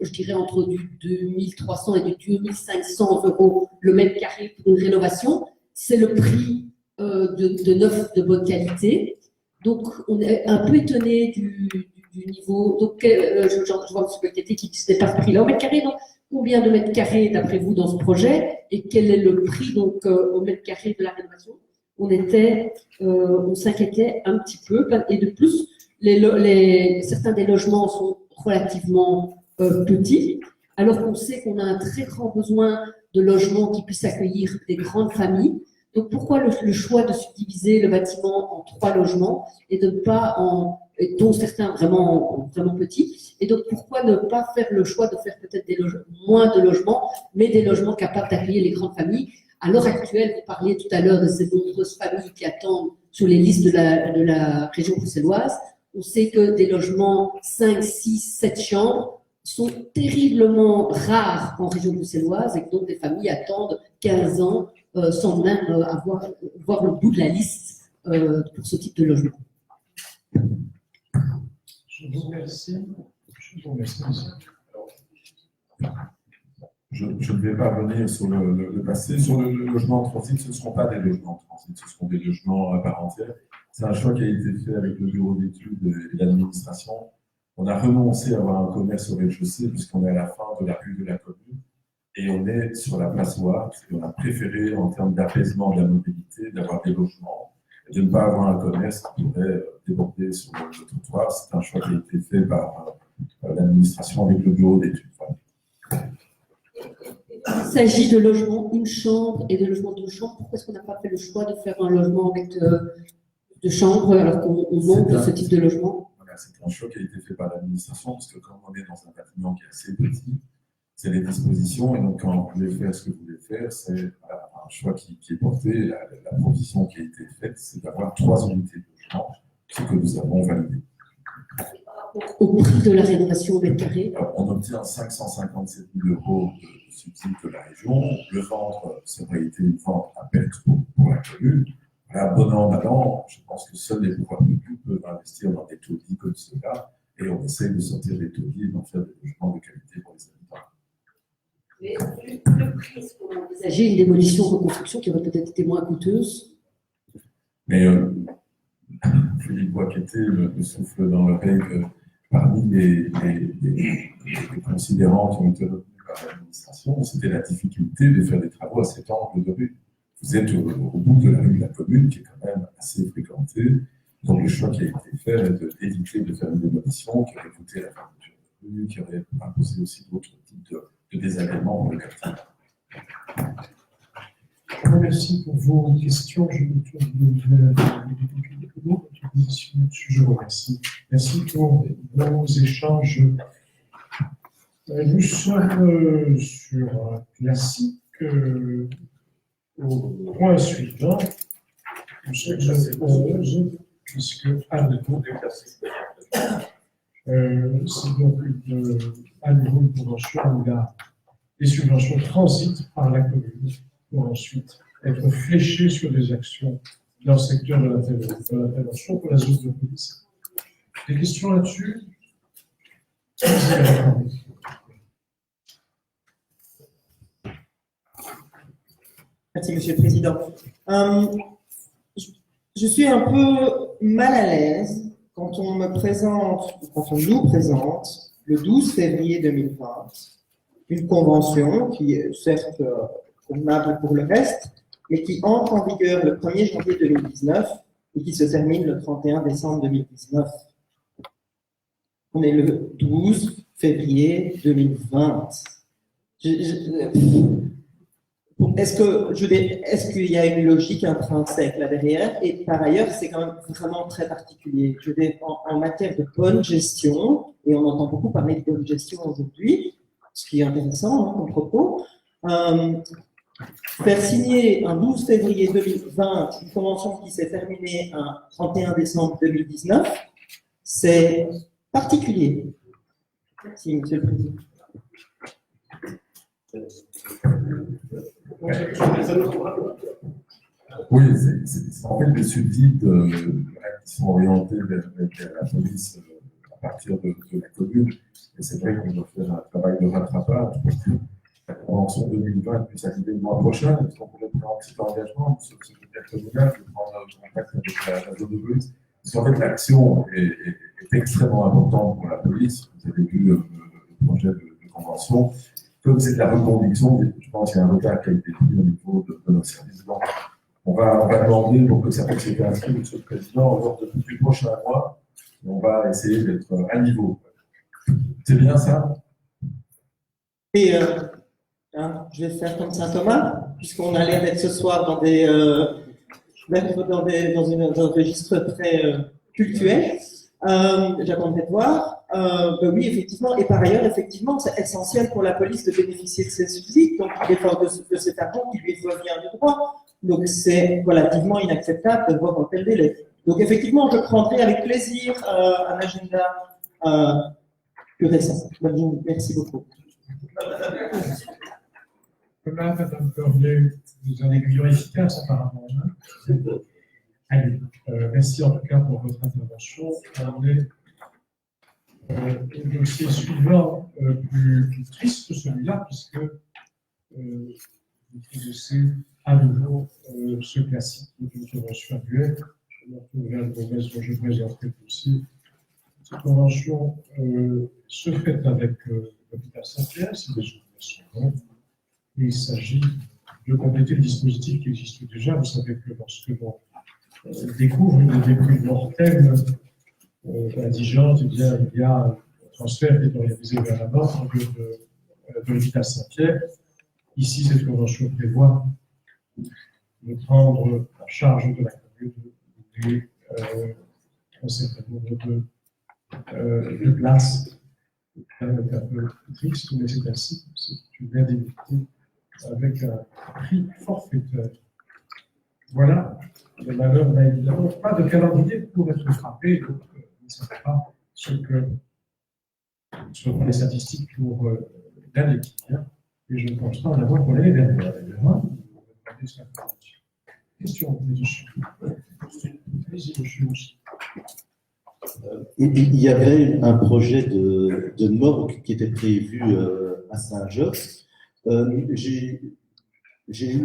je dirais entre du 2300 et du 2500 euros le mètre carré pour une rénovation. C'est le prix de neuf de bonne qualité. Donc, on est un peu étonné du niveau. Donc, je vois M. Belketé qui n'est pas ce prix-là au mètre carré. Donc, combien de mètres carrés d'après vous dans ce projet et quel est le prix donc au mètre carré de la rénovation? On s'inquiétait un petit peu. Et de plus, certains des logements sont relativement petits, alors qu'on sait qu'on a un très grand besoin de logements qui puissent accueillir des grandes familles. Donc, pourquoi le choix de subdiviser le bâtiment en 3 logements et de ne pas dont certains vraiment petits, et donc pourquoi ne pas faire le choix de faire peut-être moins de logements, mais des logements capables d'accueillir les grandes familles? À l'heure actuelle, vous parliez tout à l'heure de ces nombreuses familles qui attendent sur les listes de la région bruxelloise. On sait que des logements 5, 6, 7 chambres sont terriblement rares en région bruxelloise et que donc des familles attendent 15 ans sans même voir le bout de la liste pour ce type de logement. Je vous remercie. Je ne vais pas revenir sur le passé. Sur le logement en transit, ce ne seront pas des logements en transit, ce seront des logements à part entière. C'est un choix qui a été fait avec le bureau d'études et l'administration. On a renoncé à avoir un commerce au rez-de-chaussée puisqu'on est à la fin de la rue de la commune et on est sur la place Howard. On a préféré, en termes d'apaisement de la mobilité, d'avoir des logements et de ne pas avoir un commerce qui pourrait déborder sur le trottoir. C'est un choix qui a été fait par l'administration avec le bureau d'études. Il s'agit de logements une chambre et de logements 2 chambres. Pourquoi est-ce qu'on n'a pas fait le choix de faire un logement avec 2 chambres alors qu'on manque de ce type de logement? C'est un choix qui a été fait par l'administration parce que comme on est dans un bâtiment qui est assez petit, c'est les dispositions et donc quand vous voulez faire ce que vous voulez faire, c'est un choix qui est porté. La provision qui a été faite, c'est d'avoir 3 unités de logement ce que nous avons validé. Au prix de la rénovation au mètre carré. On obtient 557 000 € de subside de la région. Le vendre, ça aurait été une vente à perte pour la commune. Voilà, bon an, mal an, je pense que seuls les pouvoirs publics peuvent investir dans des taudis comme cela, et on essaie de sortir des taudis et d'en faire des logements de qualité pour les habitants. Mais le prix, est-ce qu'on a envisagé une démolition-reconstruction qui aurait peut-être été moins coûteuse? Mais Philippe Boisqueté me souffle dans l'oreille que parmi les considérants qui ont été retenus par l'administration, c'était la difficulté de faire des travaux à cet angle de rue. Vous êtes au bout de la rue de la commune, qui est quand même assez fréquentée. Donc le choix qui a été fait est d'éviter de faire une démolition qui aurait coûté la fermeture de rue, qui aurait imposé aussi d'autres types de désagréments pour les quartiers. Je vous remercie pour vos questions. Je me tourne vers les députés pour votre position là-dessus. Je vous remercie. Merci pour vos échanges. Nous sommes sur un classique au point suivant. Nous sommes au 11, puisque à nouveau déplacé. C'est donc à nouveau une convention où les subventions transitent par la commune pour ensuite être fléchées sur des actions dans le secteur de l'intervention pour la zone de police. Des questions là-dessus? Merci, Monsieur le Président. Je suis un peu mal à l'aise quand on nous présente, le 12 février 2020, une convention qui est certes convenable pour le reste, mais qui entre en vigueur le 1er janvier 2019 et qui se termine le 31 décembre 2019. On est le 12 février 2020. Est-ce qu'il y a une logique intrinsèque là derrière? Et par ailleurs, c'est quand même vraiment très particulier. En matière de bonne gestion, et on entend beaucoup parler de bonne gestion aujourd'hui, ce qui est intéressant comme propos, faire signer un 12 février 2020 une convention qui s'est terminée un 31 décembre 2019, c'est particulier. Merci, Monsieur le Président. Oui, c'est en fait des subsides qui sont orientés vers la police à partir de la commune. Et c'est vrai qu'on doit faire un travail de rattrapage pour que la convention 2020 puisse arriver le mois prochain. Est-ce qu'on pourrait prendre cet engagement sur ce secrétaire communal de prendre contact avec la zone de police? Parce qu'en fait, l'action est extrêmement importante pour la police. Vous avez vu le projet de convention. Comme c'est de la reconduction, je pense qu'il y a un retard qui a été pris au niveau de nos services. Donc, on va demander pour que ça puisse être inscrit, Monsieur le Président, lors du prochain mois. On va essayer d'être à niveau. C'est bien ça? Et je vais faire comme Saint Thomas, puisqu'on a l'air d'être ce soir dans dans un registre très cultuel. J'attendrai de voir. Ben oui, effectivement. Et par ailleurs, effectivement, c'est essentiel pour la police de bénéficier de ces subsides, donc il est fort de cet argent qui lui revient de droit. Donc c'est relativement inacceptable de voir un tel délai. Donc effectivement, je prendrai avec plaisir un agenda plus récent. Merci beaucoup. Voilà, Madame Cornet, vous en aiguillon efficace apparemment. Hein. Allez, merci en tout cas pour votre intervention. On est au dossier suivant, plus triste que celui-là, puisque vous connaissez à nouveau ce classique d'une convention annuelle. Je me retrouve vers le promesse dont je présenterai aussi. Cette convention se fait avec l'hôpital Saint-Pierre, c'est des obligations. Il s'agit de compléter le dispositif qui existe déjà. Vous savez que lorsque l'on découvre une débris mortelle indigente, eh bien, il y a un transfert qui est organisé vers la mort de l'hôpital Saint-Pierre. Ici, cette convention prévoit de prendre en charge de la commune un certain nombre de places. C'est un peu triste, mais c'est ainsi. C'est une indemnité avec un prix forfaitaire. Voilà. le malheur n'a évidemment pas de calendrier pour être frappé, donc je ne sais pas ce que seront les statistiques pour l'année qui vient, et je ne pense pas en avoir pour l'année dernière. D'ailleurs, vous regardez cette information. Question, monsieur. Allez-y, monsieur aussi. Il y avait un projet de morgue qui était prévu à Saint-Josse. J'ai eu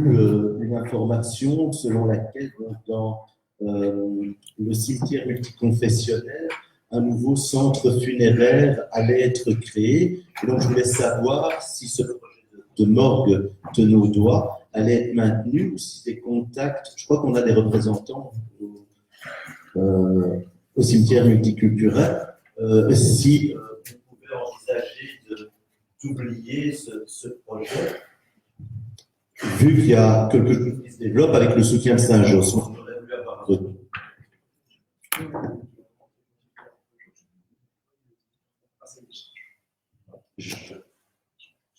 une information selon laquelle dans le cimetière multiconfessionnel, un nouveau centre funéraire allait être créé. Et donc, je voulais savoir si ce projet de morgue de nos doigts allait être maintenu ou si des contacts, je crois qu'on a des représentants au cimetière multiculturel, si vous pouvez envisager d'oublier ce projet, vu qu'il y a quelque chose qui se développe avec le soutien de Saint-Josse. On aurait voulu avoir un retour.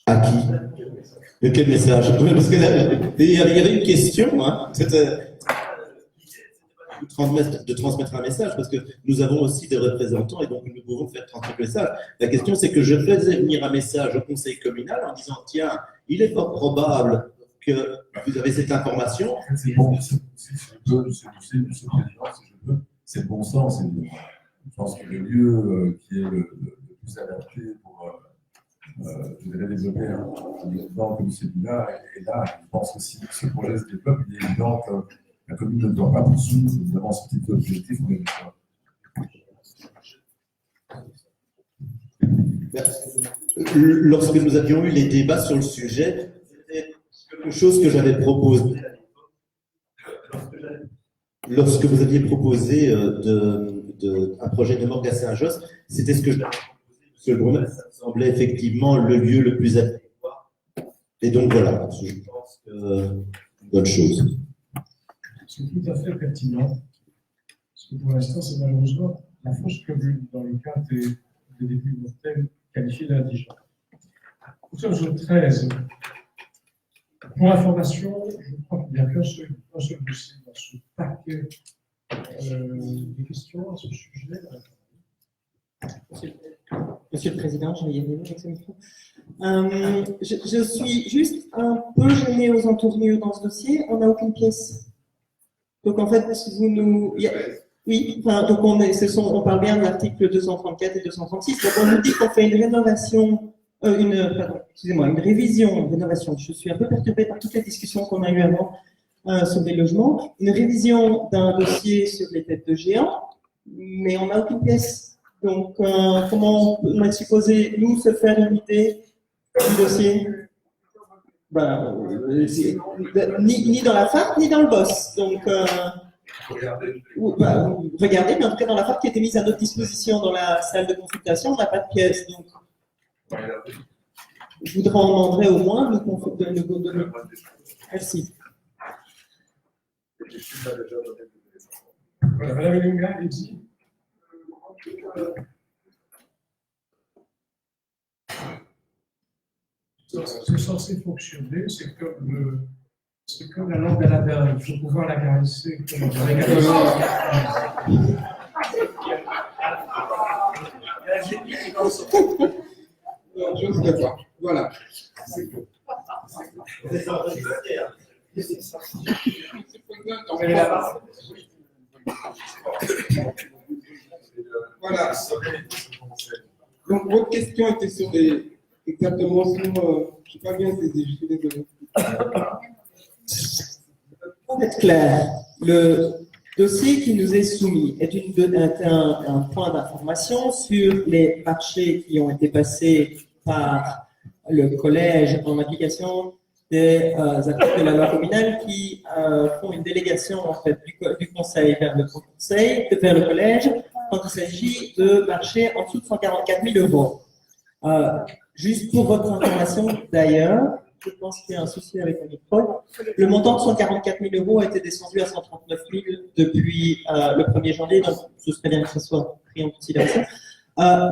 À qui? De quel message? Parce que là, il y avait une question, hein. De transmettre un message, parce que nous avons aussi des représentants et donc nous pouvons faire transmettre le message. La question, c'est que je faisais venir un message au conseil communal en disant, tiens, il est fort probable que vous avez cette information. C'est bon, si je peux, monsieur le Président, si je peux, c'est le bon sens. Je pense que le lieu qui est le plus adapté pour développer un événement comme celui-là est là. Je pense que si ce projet se développe, il est évident que la commune ne doit pas poursuivre évidemment ce type d'objectif. Lorsque nous avions eu les débats sur le sujet, c'était quelque chose que j'avais proposé. Lorsque vous aviez proposé un projet de morgue à Saint-Josse, c'était ce que je l'avais proposé, monsieur le Brunet. Ça me semblait effectivement le lieu le plus adéquat. Et donc voilà, je pense que bonne chose. C'est tout à fait pertinent, parce que pour l'instant, c'est malheureusement la fausse commune dans le cas des débuts mortels qualifiés d'indigents. Nous sommes au 13. Pour information, je crois qu'il n'y a qu'un seul dossier dans ce paquet des questions à ce sujet. Monsieur le Président, je vais y aller avec ce micro. Je suis juste un peu gênée aux entournures dans ce dossier. On n'a aucune pièce. Donc en fait, vous nous, oui, enfin, donc on parle bien de l'article 234 et 236. Donc on nous dit qu'on fait une rénovation, une révision, une rénovation. Je suis un peu perturbée par toutes les discussions qu'on a eues avant sur les logements. Une révision d'un dossier sur les têtes de géants, mais on n'a aucune pièce. Donc comment on est supposé nous se faire une idée du dossier? Ni dans la FARC, ni dans le BOSS. Donc, regardez, mais en tout cas, dans la FARC qui a été mise à notre disposition dans la salle de consultation, on n'a pas de pièce. Donc, je voudrais en demander au moins de nous donner. Merci. Voilà, Madame Lunga, allez-y. C'est censé fonctionner, c'est comme la langue d'Aladin, il faut pouvoir la caresser. Je suis d'accord. Voilà. Voilà. Donc, votre question était sur exactement sur, je ne sais pas bien saisi, je suis désolé. Pour être clair, le dossier qui nous est soumis est un point d'information sur les marchés qui ont été passés par le collège en application des actes de la loi communale qui font une délégation en fait, du conseil vers le conseil, vers le collège, quand il s'agit de marchés en dessous de 144 000 euros. Juste pour votre information, d'ailleurs, je pense qu'il y a un souci avec le micro. Le montant de 144 000 euros a été descendu à 139 000 depuis le 1er janvier, donc ce serait bien que ce soit pris en considération.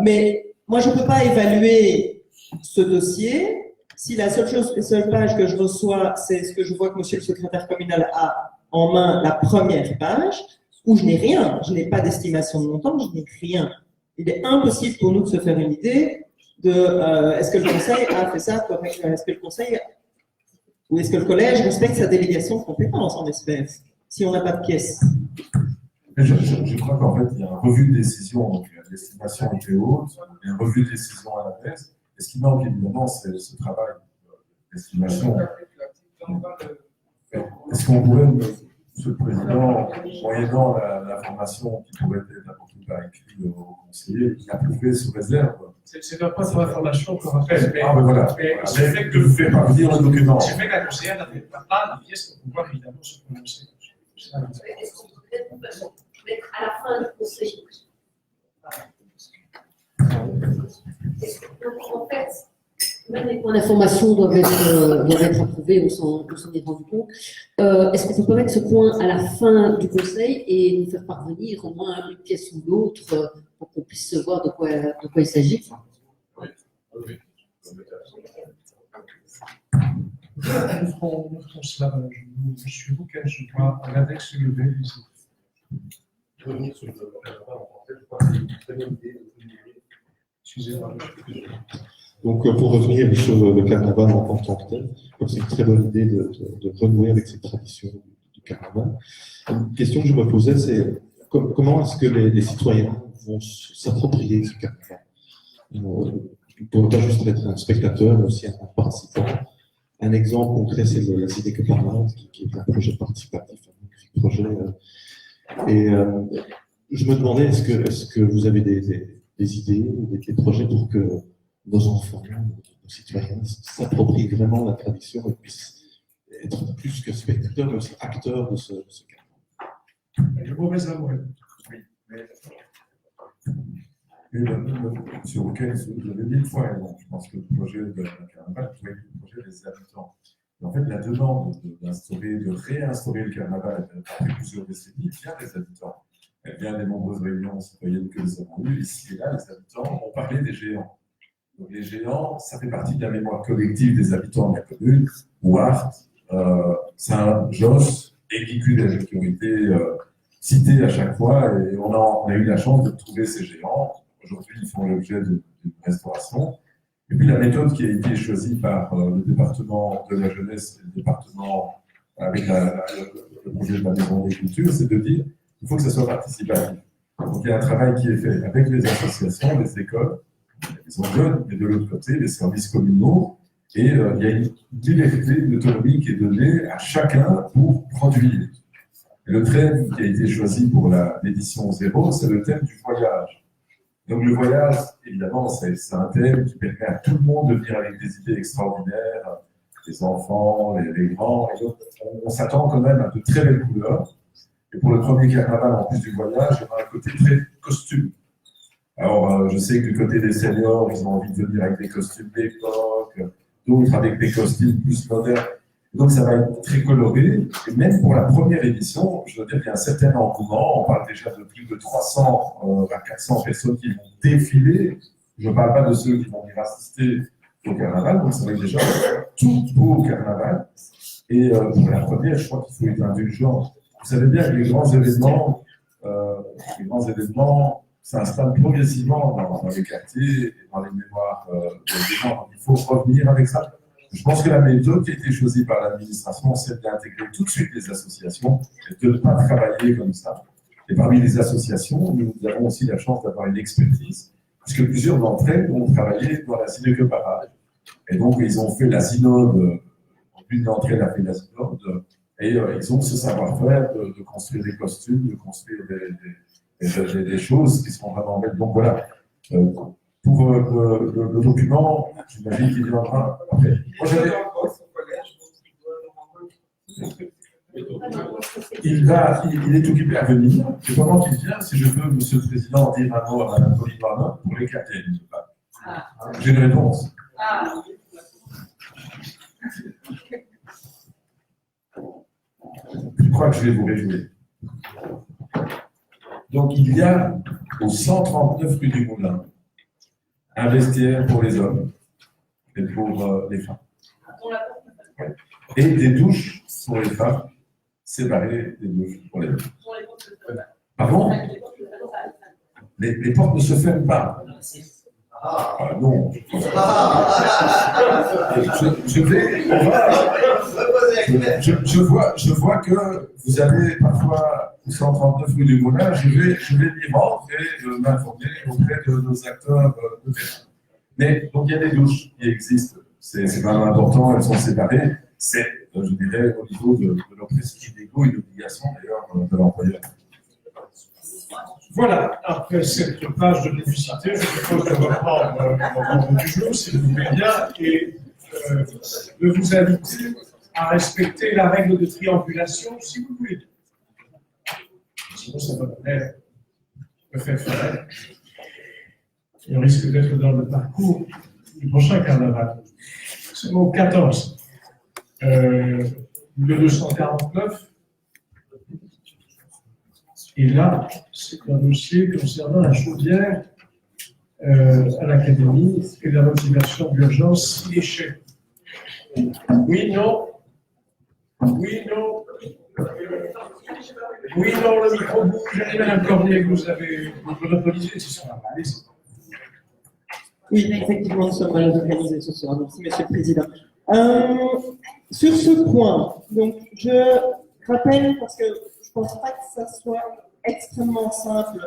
Mais moi, je ne peux pas évaluer ce dossier si la seule page que je reçois, c'est ce que je vois que monsieur le secrétaire communal a en main la première page, où je n'ai rien, je n'ai pas d'estimation de montant, je n'ai rien. Il est impossible pour nous de se faire une idée de est-ce que le conseil a fait ça correctement, est-ce que le conseil ou est-ce que le collège respecte sa délégation de compétences en espèces, si on n'a pas de pièces. Mais je crois qu'en fait, il y a un revue de décision, donc l'estimation était haute, il y a un revue de décision à la baisse, et ce qui manque évidemment, c'est ce travail d'estimation. Est-ce qu'on pourrait, Monsieur le Président, moyennant l'information qui pourrait être apportée par écrit au conseiller, l'approuver sous réserve? C'est pas pour l'information qu'on rappelle, mais, Ah, mais voilà. mais Avec c'est fait de vous faire parvenir le document. j'ai fait que la conseillère n'avait pas la pièce pour pouvoir évidemment se prononcer. Est-ce qu'on peut peut-être mettre à la fin du conseil? En fait, même les points d'information doivent être approuvés, on s'en est rendu compte. Est-ce qu'on peut mettre ce point à la fin du conseil et nous faire parvenir au moins une pièce ou l'autre pour qu'on puisse voir de quoi il s'agit? Nous ferons cela. Je suis auquel je dois l'index levé ici. Revenir sur le carnaval en fait, je crois que c'est une très bonne idée de Excusez-moi. Donc, pour revenir sur le carnaval en tant que tel, c'est une très bonne idée de renouer avec cette tradition du carnaval. Une question que je me posais, c'est comment est-ce que les citoyens vont s'approprier ce carnaval? Ils ne pourraient pas juste être un spectateur, mais aussi un participant. Un exemple concret, c'est la Cité que Parlante, qui est un projet participatif, un projet. Je me demandais, est-ce que vous avez des idées, des projets pour que nos enfants, nos citoyens s'approprient vraiment la tradition et puissent être plus que spectateurs, mais aussi acteurs de ce carnaval. Le mauvais amour. Oui, mais sur lequel je l'ai dit une fois, donc, je pense que le projet de la carnaval doit être le projet des habitants. Et en fait, la demande de réinstaurer le carnaval depuis plusieurs décennies vient des habitants. Elle vient des nombreuses réunions citoyennes que nous avons eues. Ici et là, les habitants ont parlé des géants. Donc, les géants, ça fait partie de la mémoire collective des habitants de la commune, Ouart, Saint-Josse et Guicudel, qui ont été cités à chaque fois. Et on a eu la chance de trouver ces géants. Aujourd'hui, ils font l'objet d'une restauration. Et puis, la méthode qui a été choisie par le département de la jeunesse et le département avec le projet de la maison des cultures, c'est de dire qu'il faut que ça soit participatif. Donc, il y a un travail qui est fait avec les associations, les écoles, les jeunes, et de l'autre côté, les services communaux. Et il y a une liberté, une autonomie qui est donnée à chacun pour produire. Et le thème qui a été choisi pour l'édition 0, c'est le thème du voyage. Donc le voyage, évidemment, c'est un thème qui permet à tout le monde de venir avec des idées extraordinaires, les enfants, les grands, et donc on s'attend quand même à de très belles couleurs. Et pour le premier carnaval, en plus du voyage, il y a un côté très costume. Alors, je sais que du côté des seniors, ils ont envie de venir avec des costumes d'époque, d'autres avec des costumes plus modernes. Donc, ça va être très coloré. Et même pour la première édition, je dois dire qu'il y a un certain engouement. On parle déjà de plus de 300 à 400 personnes qui vont défiler. Je ne parle pas de ceux qui vont venir assister au carnaval. Donc, ça va être déjà tout beau carnaval. Et pour la première, je crois qu'il faut être indulgent. Vous savez bien que les grands événements s'installent progressivement dans les quartiers et dans les mémoires des gens. Donc, il faut revenir avec ça. Je pense que la méthode qui a été choisie par l'administration, c'est d'intégrer tout de suite les associations et de ne pas travailler comme ça. Et parmi les associations, nous avons aussi la chance d'avoir une expertise, puisque plusieurs d'entre elles ont travaillé dans la synode barrage. Et donc, ils ont fait la synode, une d'entre elles a fait la synode, et ils ont ce savoir-faire de construire des costumes, de construire des choses qui sont vraiment belles. Donc voilà. Pour le document, j'imagine qu'il viendra après. Il est occupé à venir. Et pendant qu'il vient, si je peux, Monsieur le Président, dire un mot à Mme Pauline Barnard pour l'éclater. J'ai une réponse. Je crois que je vais vous réjouir. Donc, il y a au 139 rue du Moulin un vestiaire pour les hommes et pour les femmes. Et des douches pour les femmes séparés des deux pour les deux. Pardon? Les portes ne se ferment pas. Ah, non. Je vois que vous avez parfois 139 rue du Moulin. Je vais m'y rendre et m'informer auprès de nos acteurs de terrain. Mais donc il y a des douches qui existent. C'est vraiment important, elles sont séparées. C'est, je dirais, au niveau de leur prestige légaux, une obligation d'ailleurs de l'employeur. Voilà, après cette page de publicité, je propose de reprendre l'ordre du jour, si vous voulez bien, et de vous inviter à respecter la règle de triangulation, si vous voulez. Sinon, ça va me faire faire. Et on risque d'être dans le parcours du prochain carnaval. C'est le mot 14. Le 249. Et là, c'est un dossier concernant la chaudière à l'académie et la motivation d'urgence échec. Oui, non. Oui, non. Oui, non, le micro bouge. Madame Cornier, vous avez monopolisé, ce sera mal. Oui, effectivement, nous sommes mal organisés ce soir. Merci, Monsieur le Président. Sur ce point, donc, je rappelle, parce que je ne pense pas que ça soit extrêmement simple.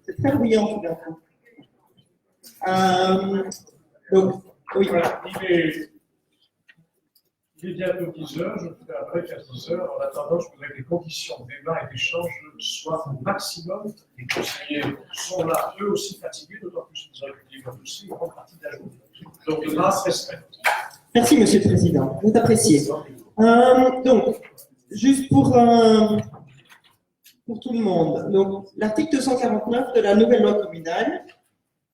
C'est très bruyant tout d'un coup. Donc, oui. Voilà, il est bientôt 10 heures, je fais après 14 heures. En attendant, je voudrais que les conditions de débat et d'échange soient au maximum. Les conseillers sont là, eux aussi fatigués, d'autant plus qu'ils ont écouté comme aussi une grande partie de la journée. Donc, de grâce, respect. Merci, Monsieur le Président. Vous appréciez. Donc, juste pour tout le monde. Donc, l'article 249 de la nouvelle loi communale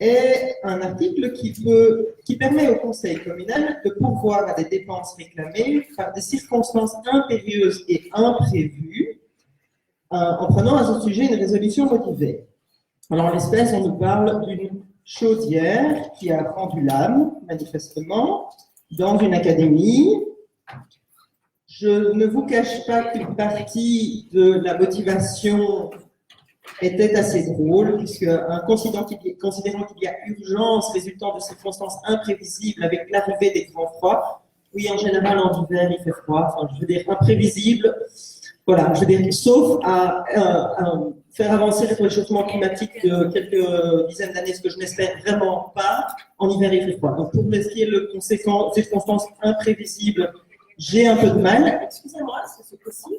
est un article qui permet au conseil communal de pourvoir à des dépenses réclamées par des circonstances impérieuses et imprévues en prenant à ce sujet une résolution motivée. Alors, en l'espèce, on nous parle d'une chaudière qui a rendu l'âme, manifestement, dans une académie. Je ne vous cache pas qu'une partie de la motivation était assez drôle, puisque considérant qu'il y a urgence résultant de circonstances imprévisibles avec l'arrivée des grands froids, oui, en général, en hiver, il fait froid, enfin, je veux dire imprévisible, voilà, je veux dire, sauf à faire avancer le réchauffement climatique de quelques dizaines d'années, ce que je n'espère vraiment pas, en hiver, il fait froid. Donc, pour ce qui est de circonstances imprévisibles, j'ai un peu de mal. Excusez-moi, est-ce que c'est possible?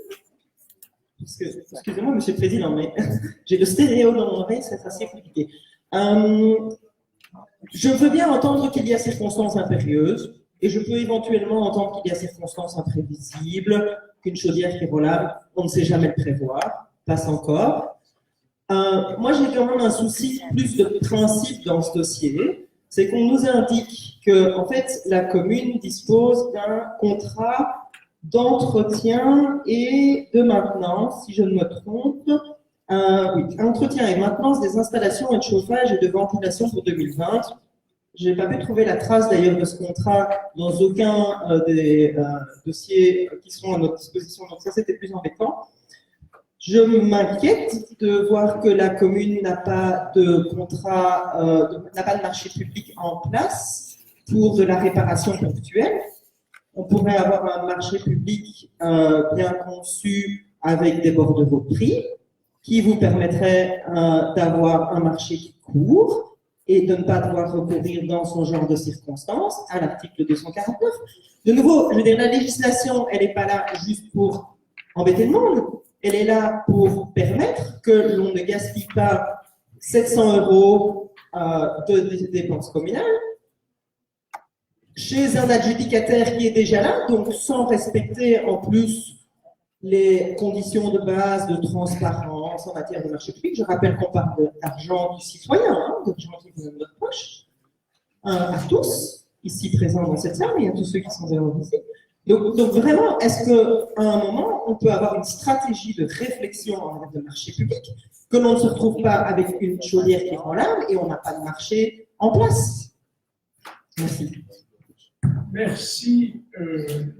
Excusez-moi, Monsieur le Président, mais j'ai le stéréo dans mon oreille, c'est assez compliqué. Je veux bien entendre qu'il y a circonstances impérieuses, et je peux éventuellement entendre qu'il y a circonstances imprévisibles, qu'une chaudière qui est volable, on ne sait jamais le prévoir, passe encore. Moi, j'ai quand même un souci plus de principe dans ce dossier. C'est qu'on nous indique que, en fait, la commune dispose d'un contrat d'entretien et de maintenance, si je ne me trompe. Oui, entretien et maintenance des installations et de chauffage et de ventilation pour 2020. Je n'ai pas pu trouver la trace d'ailleurs de ce contrat dans aucun des dossiers qui sont à notre disposition, donc ça c'était plus embêtant. Je m'inquiète de voir que la commune n'a pas de contrat, n'a pas de marché public en place pour de la réparation ponctuelle. On pourrait avoir un marché public bien conçu avec des bordereaux de prix qui vous permettrait d'avoir un marché qui court et de ne pas devoir recourir dans ce genre de circonstances à l'article 249. De nouveau, je veux dire, la législation, elle n'est pas là juste pour embêter le monde. Elle est là pour permettre que l'on ne gaspille pas 700 € de dépenses communales chez un adjudicataire qui est déjà là, donc sans respecter en plus les conditions de base de transparence en matière de marché public. Je rappelle qu'on parle d'argent du citoyen, d'argent qui vient de notre poche, à tous, ici présents dans cette salle, et à tous ceux qui sont zéro ici. Donc vraiment, est-ce qu'à un moment, on peut avoir une stratégie de réflexion en matière de marché public, que l'on ne se retrouve pas avec une chaudière qui rend l'âme et on n'a pas de marché en place? Merci. Merci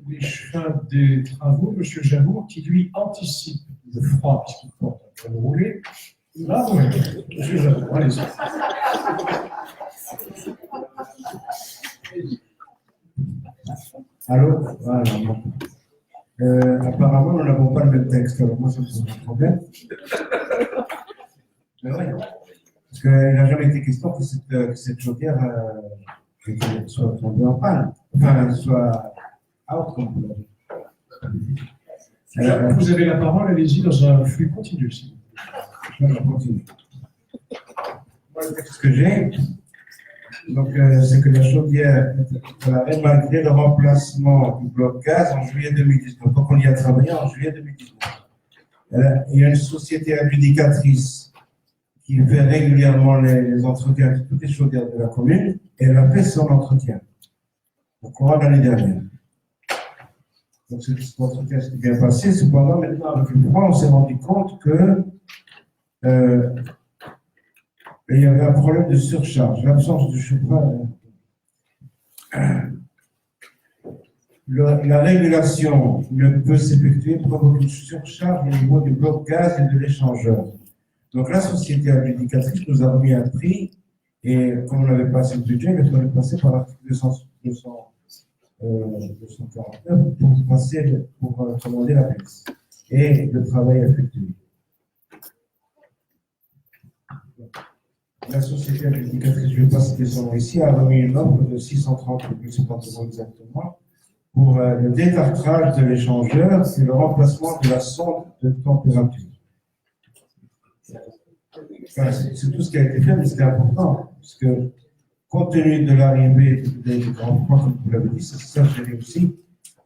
des fins des travaux, M. Jamour, qui lui anticipe le froid, puisqu'il porte un peu roulé. Là, oui, M. Jamour, allez-y. Allô? Voilà. Apparemment, nous n'avons pas le même texte. Alors, moi, ça me pose un problème. Mais oui, parce qu'il n'a jamais été question que cette chaudière soit tombée en panne. Enfin, soit out, comme vous l'avez dit. Vous avez la parole, allez-y, dans un flux continu. On continue. Moi, le texte que j'ai, donc, c'est que la chaudière est arrêt malgré le remplacement du bloc gaz en juillet 2019. Donc, on y a travaillé en juillet 2019. Il y a une société adjudicatrice qui fait régulièrement les entretiens de toutes les chaudières de la commune et elle a fait son entretien au courant de l'année dernière. Donc, cet entretien s'est bien passé. Cependant, maintenant, avec le froid, on s'est rendu compte que il y avait un problème de surcharge, l'absence de chauffage. La régulation ne peut s'effectuer provoque une surcharge au niveau du bloc gaz et de l'échangeur. Donc la société adjudicatrice nous a remis un prix et comme on n'avait pas assez de budget, il fallait passer par l'article 249 pour commander la pièce et le travail effectué. La société adjudicatrice, je ne vais pas citer son nom ici, a remis une offre de 630,50 € exactement pour le détartrage de l'échangeur, c'est le remplacement de la sonde de température. Enfin, c'est tout ce qui a été fait, mais c'était important, parce que compte tenu de l'arrivée des grands froids, comme vous l'avez dit, c'est ça que j'ai dit aussi,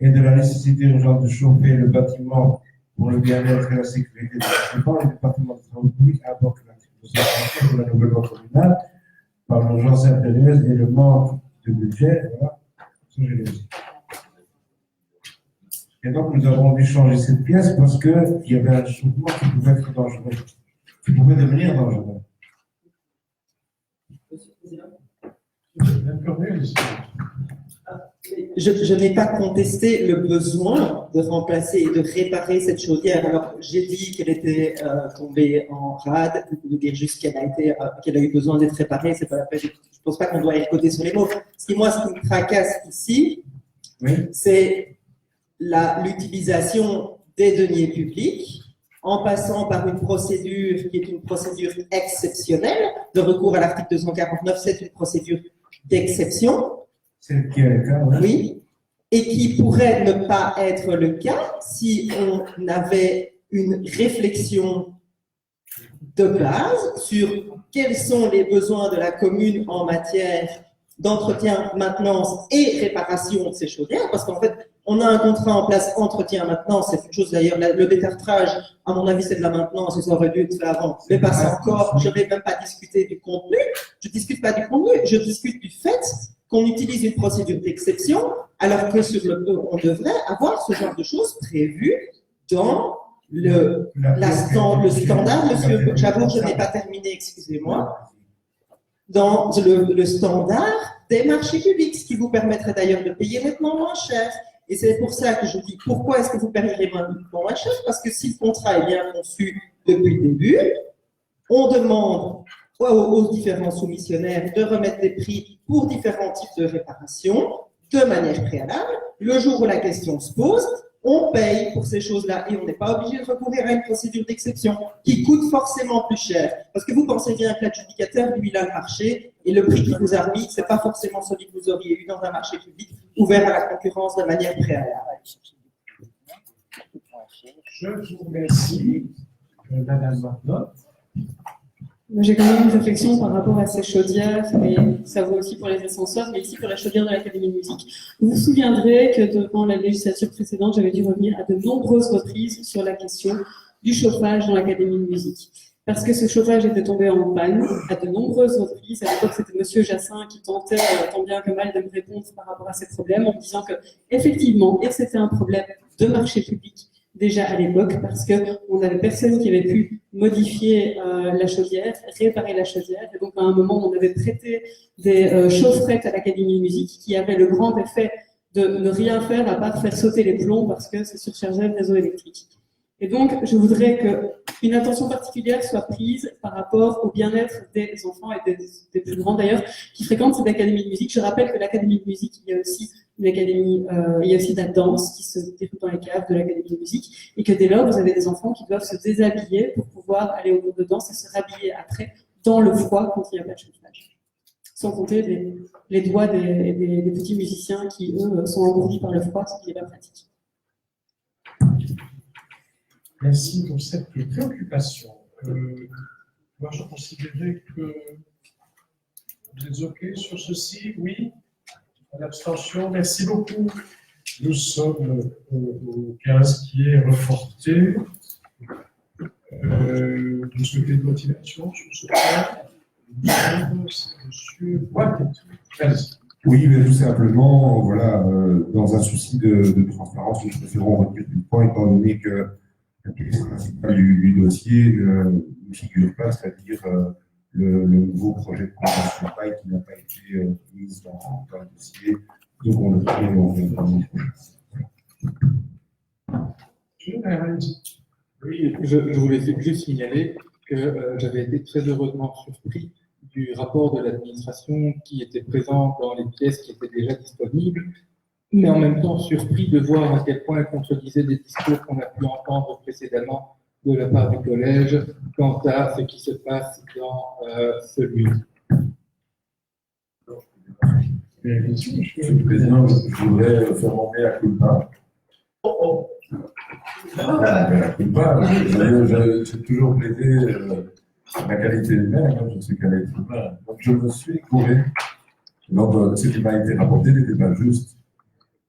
et de la nécessité urgente de chauffer le bâtiment pour le bien-être et la sécurité des bâtiments, le département des travaux publics invoque de la nouvelle loi communale par l'urgence impérieuse et le manque de budget. Voilà, ça je l'ai dit. Et donc nous avons dû changer cette pièce parce qu'il y avait un chauffement qui pouvait être dangereux, qui pouvait devenir dangereux. Je n'ai pas contesté le besoin de remplacer et de réparer cette chaudière. Alors, j'ai dit qu'elle était tombée en rade, vous pouvez dire juste qu'elle a eu besoin d'être réparée, c'est pas la peine. Je ne pense pas qu'on doit y recoder sur les mots. Ce qui me tracasse ici, c'est l'utilisation des deniers publics en passant par une procédure qui est une procédure exceptionnelle. De recours à l'article 249, c'est une procédure d'exception. C'est le cas, oui, et qui pourrait ne pas être le cas si on avait une réflexion de base sur quels sont les besoins de la commune en matière d'entretien, maintenance et réparation de ces chaudières, parce qu'en fait, on a un contrat en place entretien, maintenance, c'est une chose d'ailleurs, le détartrage, à mon avis, c'est de la maintenance, et ça aurait dû être fait avant, mais pas encore, je ne vais même pas discuter du contenu, je ne discute pas du contenu, je discute du fait qu'on utilise une procédure d'exception, alors que on devrait avoir ce genre de choses prévues dans le standard, monsieur, j'avoue que je n'ai pas terminé, excusez-moi, dans le standard des marchés publics, ce qui vous permettrait d'ailleurs de payer nettement moins cher. Et c'est pour ça que je dis, pourquoi est-ce que vous payerez nettement moins cher? Parce que si le contrat est bien conçu depuis le début, on demande aux différents soumissionnaires de remettre des prix pour différents types de réparations de manière préalable. Le jour où la question se pose, on paye pour ces choses-là et on n'est pas obligé de recourir à une procédure d'exception qui coûte forcément plus cher. Parce que vous pensez bien que l'adjudicateur, lui, il a le marché et le prix qu'il vous a remis, ce n'est pas forcément celui que vous auriez eu dans un marché public ouvert à la concurrence de manière préalable. Je vous remercie, Madame Martin. J'ai quand même une réflexion par rapport à ces chaudières, et ça vaut aussi pour les ascenseurs, mais ici pour la chaudière de l'Académie de musique. Vous vous souviendrez que devant la législature précédente, j'avais dû revenir à de nombreuses reprises sur la question du chauffage dans l'Académie de musique. Parce que ce chauffage était tombé en panne à de nombreuses reprises. À l'époque, c'était Monsieur Jassin qui tentait, tant bien que mal, de me répondre par rapport à ces problèmes, en me disant que, effectivement, et c'était un problème de marché public, déjà à l'époque, parce qu'on n'avait personne qui avait pu modifier la chaudière, réparer la chaudière. Et donc, à un moment, on avait prêté des chaufferettes à l'Académie de musique qui avaient le grand effet de ne rien faire à part faire sauter les plombs parce que c'est surchargé le réseau électrique. Et donc, je voudrais qu'une attention particulière soit prise par rapport au bien-être des enfants et des plus grands d'ailleurs, qui fréquentent cette académie de musique. Je rappelle que l'académie de musique, il y a aussi une académie, il y a aussi de la danse qui se déroule dans les caves de l'académie de musique, et que dès lors, vous avez des enfants qui doivent se déshabiller pour pouvoir aller au cours de danse et se rhabiller après dans le froid quand il n'y a pas de chauffage. Sans compter les doigts des petits musiciens qui, eux, sont engourdis par le froid, ce qui n'est pas pratique. Merci pour cette préoccupation. Moi, je considérais que vous êtes OK sur ceci, oui. L'abstention, merci beaucoup. Nous sommes au 15 qui est reporté. Vous souhaitez de motivation sur ce point? Monsieur Boitet. Oui, mais tout simplement, voilà, dans un souci de transparence, nous préférons retirer du point, étant donné que la question principale du dossier ne figure pas, c'est-à-dire le nouveau projet de convention paille qui n'a pas été mis dans le dossier. Donc, on le fait en Oui, je voulais juste signaler que j'avais été très heureusement surpris du rapport de l'administration qui était présent dans les pièces qui étaient déjà disponibles, mais en même temps surpris de voir à quel point elle contredisait des discours qu'on a pu entendre précédemment de la part du collège quant à ce qui se passe dans celui. Monsieur le Président, je voudrais faire monter la culpa. La culpa, j'ai toujours plaidé la qualité humaine, je suis qualité humaine. Donc je me suis trouvé. Donc ce qui m'a été rapporté n'était pas juste.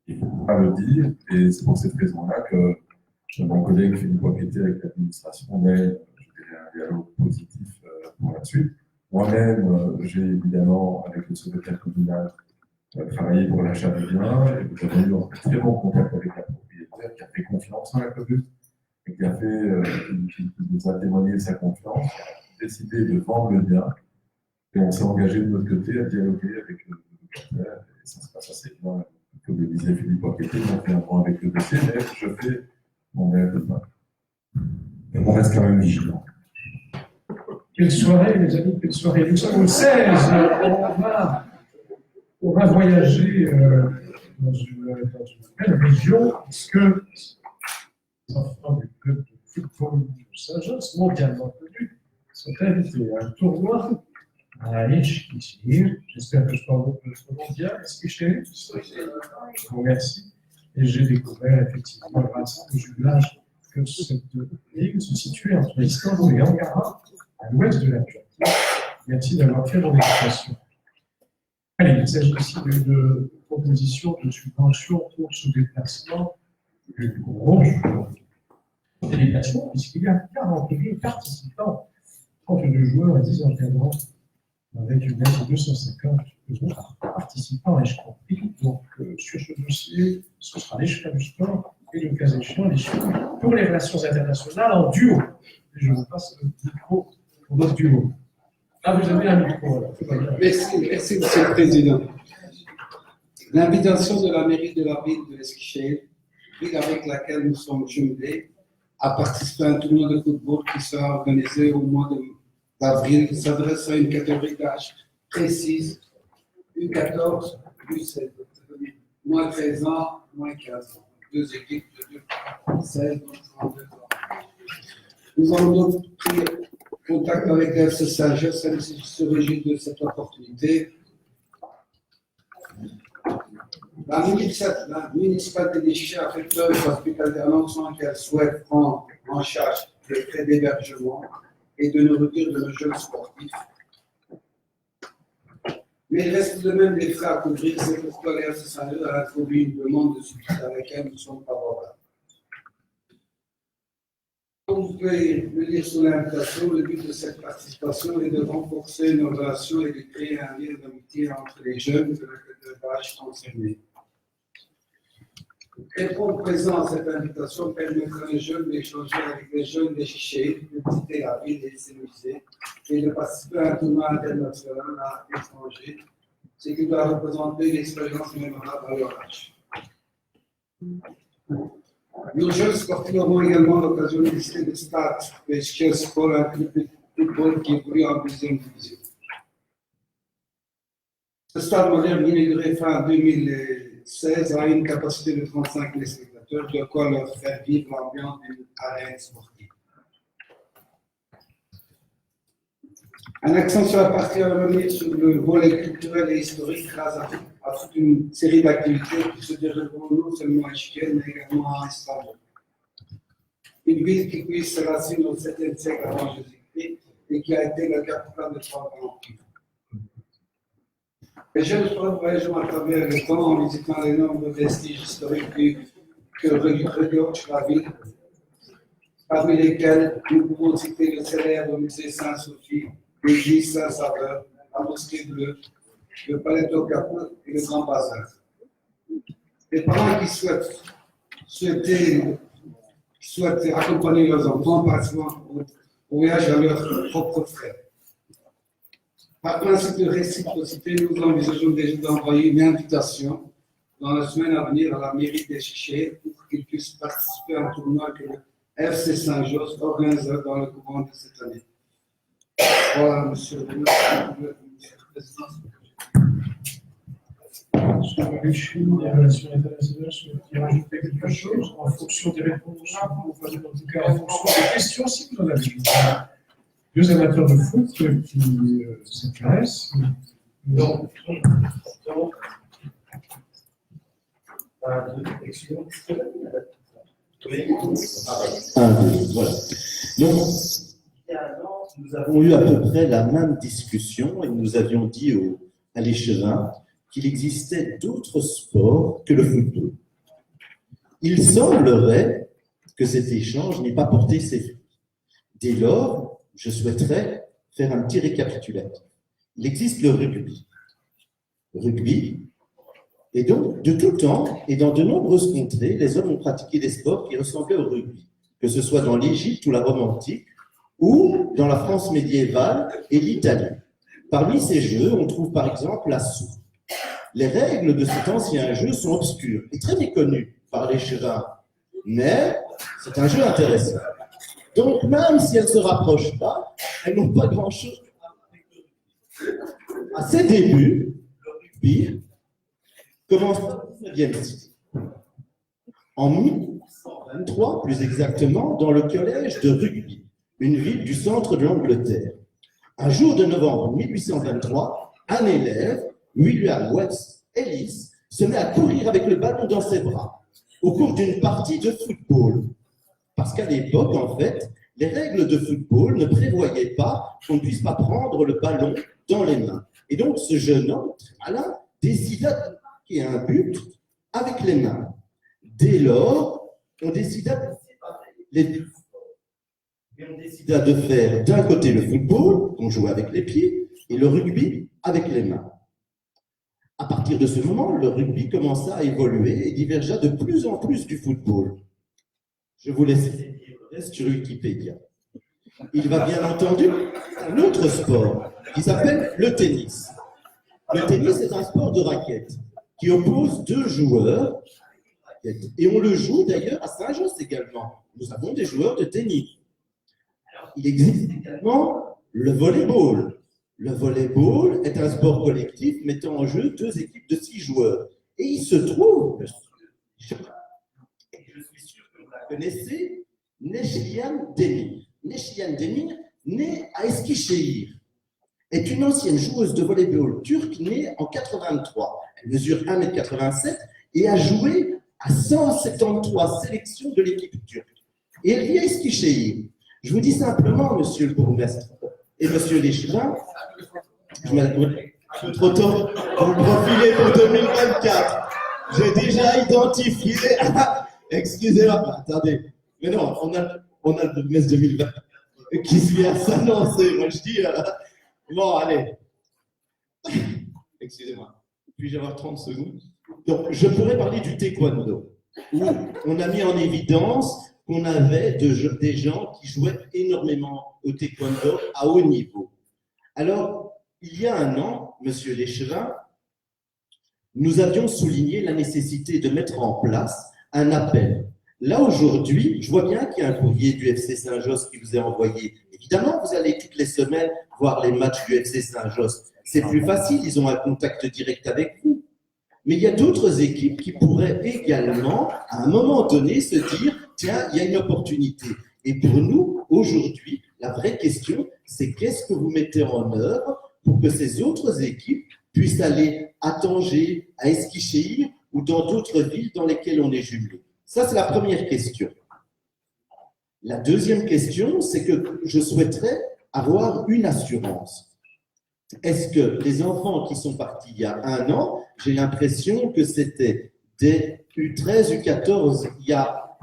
Il ne faut pas le dire, et c'est pour cette raison-là que mon collègue Philippe Boqueté avec l'administration, mais j'ai un dialogue positif pour la suite. Moi-même, j'ai évidemment, avec le secrétaire communal, travaillé pour l'achat des biens, et nous avons eu un très bon contact avec la propriétaire qui a fait confiance en la commune, et qui nous a témoigné de sa confiance, qui a décidé de vendre le bien, et on s'est engagé de notre côté à dialoguer avec le locataire, et ça se passe assez bien. Comme le disait Philippe Boqueté, on fait un point avec le dossier, mais je fais mon meilleur de main. Et on reste quand même vigilant. Quelle soirée, les amis, quelle soirée. Nous sommes au 16, on va voyager dans une belle région, puisque les enfants du club de football de Saint-Jean, mondialement connus, sont invités à un tournoi à Eskişehir. J'espère que je parle votre nom bien. Eskişehir. Je vous remercie. Et j'ai découvert effectivement, grâce au jumelage, que cette ville se situait entre l'Istanbul et Ankara, à l'ouest de la Turquie. Merci d'avoir fait mon invitation. Allez, il s'agit ici d'une proposition de subvention pour ce déplacement, une grosse délégation, puisqu'il y a 42 participants, 32 joueurs et 10 encadrants, avec une aide de 250 participants, et je compris. Donc, sur ce dossier, ce sera les chefs du sport et le cas échéant, les chefs pour les relations internationales en duo. Et je vous passe le micro pour votre duo. Ah, vous avez un micro, alors. Merci, Monsieur le Président. L'invitation de la mairie de la ville de Eskişehir, ville avec laquelle nous sommes jumelés, à participer à un tournoi de football qui sera organisé au mois d'avril, s'adresse à une catégorie d'âge précise, U14, U16, moins 13 ans, moins 15 ans. Deux équipes de 16, donc 32 ans. Nous avons donc pris contact avec FC Saint-Just, elle se réjouit de cette opportunité. La municipalité des Chiens a fait preuve hospitalière d'annonçant qu'elle souhaite prendre en charge les frais d'hébergement et de nourriture de nos jeunes sportifs. Mais il reste de même des frais à couvrir, c'est pourquoi l'FC Saint-Just a introduit une demande de subside à laquelle nous sommes favorables. Comme vous pouvez le lire sur l'invitation, le but de cette participation est de renforcer nos relations et de créer un lien d'amitié entre les jeunes de l'âge concerné. Répondre présent à cette invitation permettra aux jeunes d'échanger avec les jeunes des Chichés, de visiter la ville et ses musées, et de participer à un tournoi international à l'étranger, ce qui doit représenter une expérience mémorable à leur âge. Nos jeunes sportifs auront également l'occasion de visiter le stade Eschkeel Sport, un club de football qui évolue en deuxième division. Ce stade moderne, inauguré fin 2016, a une capacité de 35 000 spectateurs, de quoi leur faire vivre l'ambiance d'une arène sportive. Un accent sur la partie à revenir sur le volet culturel et historique grâce à toute une série d'activités qui se dérouleront non seulement à Eschkeel, mais également à Istanbul. Une ville qui puise ses racines au 7e siècle avant Jésus-Christ et qui a été la capitale de trois grands empires. Les jeunes voyageront à travers le temps en visitant les nombreux vestiges historiques que regorge la ville, parmi lesquels nous pouvons citer le célèbre musée Saint-Sophie, l'église Saint-Saveur, la mosquée bleue, le palais d'Okapou et le Grand Bazar. Les parents qui souhaitent accompagner leurs enfants participent au voyage à leurs propres frais. Par principe de réciprocité, nous envisageons déjà d'envoyer une invitation dans la semaine à venir à la mairie d'Eschkeel pour qu'ils puissent participer à un tournoi que le FC Saint-Josse organisera dans le courant de cette année. Voilà, Monsieur le Président. Monsieur Marucci, des relations internationales, souhaitez rajouter quelque chose en fonction des réponses, ou pas, en tout cas en fonction des questions, si vous en avez. Deux amateurs de foot qui s'intéressent. Donc, Voilà. Donc, nous avons eu à peu près la même discussion et nous avions dit à l'échevin qu'il existait d'autres sports que le football. Il semblerait que cet échange n'ait pas porté ses fruits. Dès lors, je souhaiterais faire un petit récapitulatif. Il existe le rugby. Le rugby, et donc, de tout temps et dans de nombreuses contrées, les hommes ont pratiqué des sports qui ressemblaient au rugby, que ce soit dans l'Égypte ou la Rome antique, ou dans la France médiévale et l'Italie. Parmi ces jeux, on trouve par exemple la soupe. Les règles de cet ancien jeu sont obscures et très méconnues par l'échevin, mais c'est un jeu intéressant. Donc, même si elles ne se rapprochent pas, elles n'ont pas grand-chose. À ses débuts, le rugby commence au 19e siècle. En 1823, plus exactement, dans le collège de Rugby, une ville du centre de l'Angleterre. Un jour de novembre 1823, un élève, William West Ellis, se met à courir avec le ballon dans ses bras au cours d'une partie de football. Parce qu'à l'époque, en fait, les règles de football ne prévoyaient pas qu'on ne puisse pas prendre le ballon dans les mains. Et donc, ce jeune homme, très malin, décida de marquer un but avec les mains. Dès lors, on décida de séparer les deux sports. Et on décida de faire d'un côté le football, qu'on jouait avec les pieds, et le rugby avec les mains. À partir de ce moment, le rugby commença à évoluer et divergea de plus en plus du football. Je vous laisse lire le reste sur Wikipédia. Il va bien entendu un autre sport qui s'appelle le tennis. Le tennis est un sport de raquette qui oppose deux joueurs. Et on le joue d'ailleurs à Saint-Josse également. Nous avons des joueurs de tennis. Alors, il existe également le volleyball. Le volleyball est un sport collectif mettant en jeu deux équipes de 6 joueurs. Et il se trouve, et je suis sûr que vous la connaissez, Neslihan Demir. Neslihan Demir, née à Eskişehir, est une ancienne joueuse de volleyball turque née en 83. Elle mesure 1,87 m et a joué à 173 sélections de l'équipe turque. Et elle vit à Eskişehir. Je vous dis simplement, monsieur le bourgmestre et monsieur l'échevin, je m'attends un peu trop tôt, vous profilez pour 2024. J'ai déjà identifié. Excusez-moi, attendez. Mais non, on a le bourgmestre 2020 qui se vient s'annoncer. Moi, je dis, bon, allez. Excusez-moi. Puis-je avoir 30 secondes? Donc, je pourrais parler du taekwondo, où on a mis en évidence qu'on avait des gens qui jouaient énormément au taekwondo à haut niveau. Alors, il y a un an, monsieur l'échevin, nous avions souligné la nécessité de mettre en place un appel. Là, aujourd'hui, je vois bien qu'il y a un courrier du FC Saint-Josse qui vous est envoyé. Évidemment, vous allez toutes les semaines voir les matchs du FC Saint-Josse. C'est plus facile, ils ont un contact direct avec vous. Mais il y a d'autres équipes qui pourraient également, à un moment donné, se dire « Tiens, il y a une opportunité ». Et pour nous, aujourd'hui, la vraie question, c'est qu'est-ce que vous mettez en œuvre pour que ces autres équipes puissent aller à Tanger, à Eskişehir ou dans d'autres villes dans lesquelles on est jumelé. Ça, c'est la première question. La deuxième question, c'est que je souhaiterais avoir une assurance. Est-ce que les enfants qui sont partis il y a un an, j'ai l'impression que c'était des U13, U14, il y a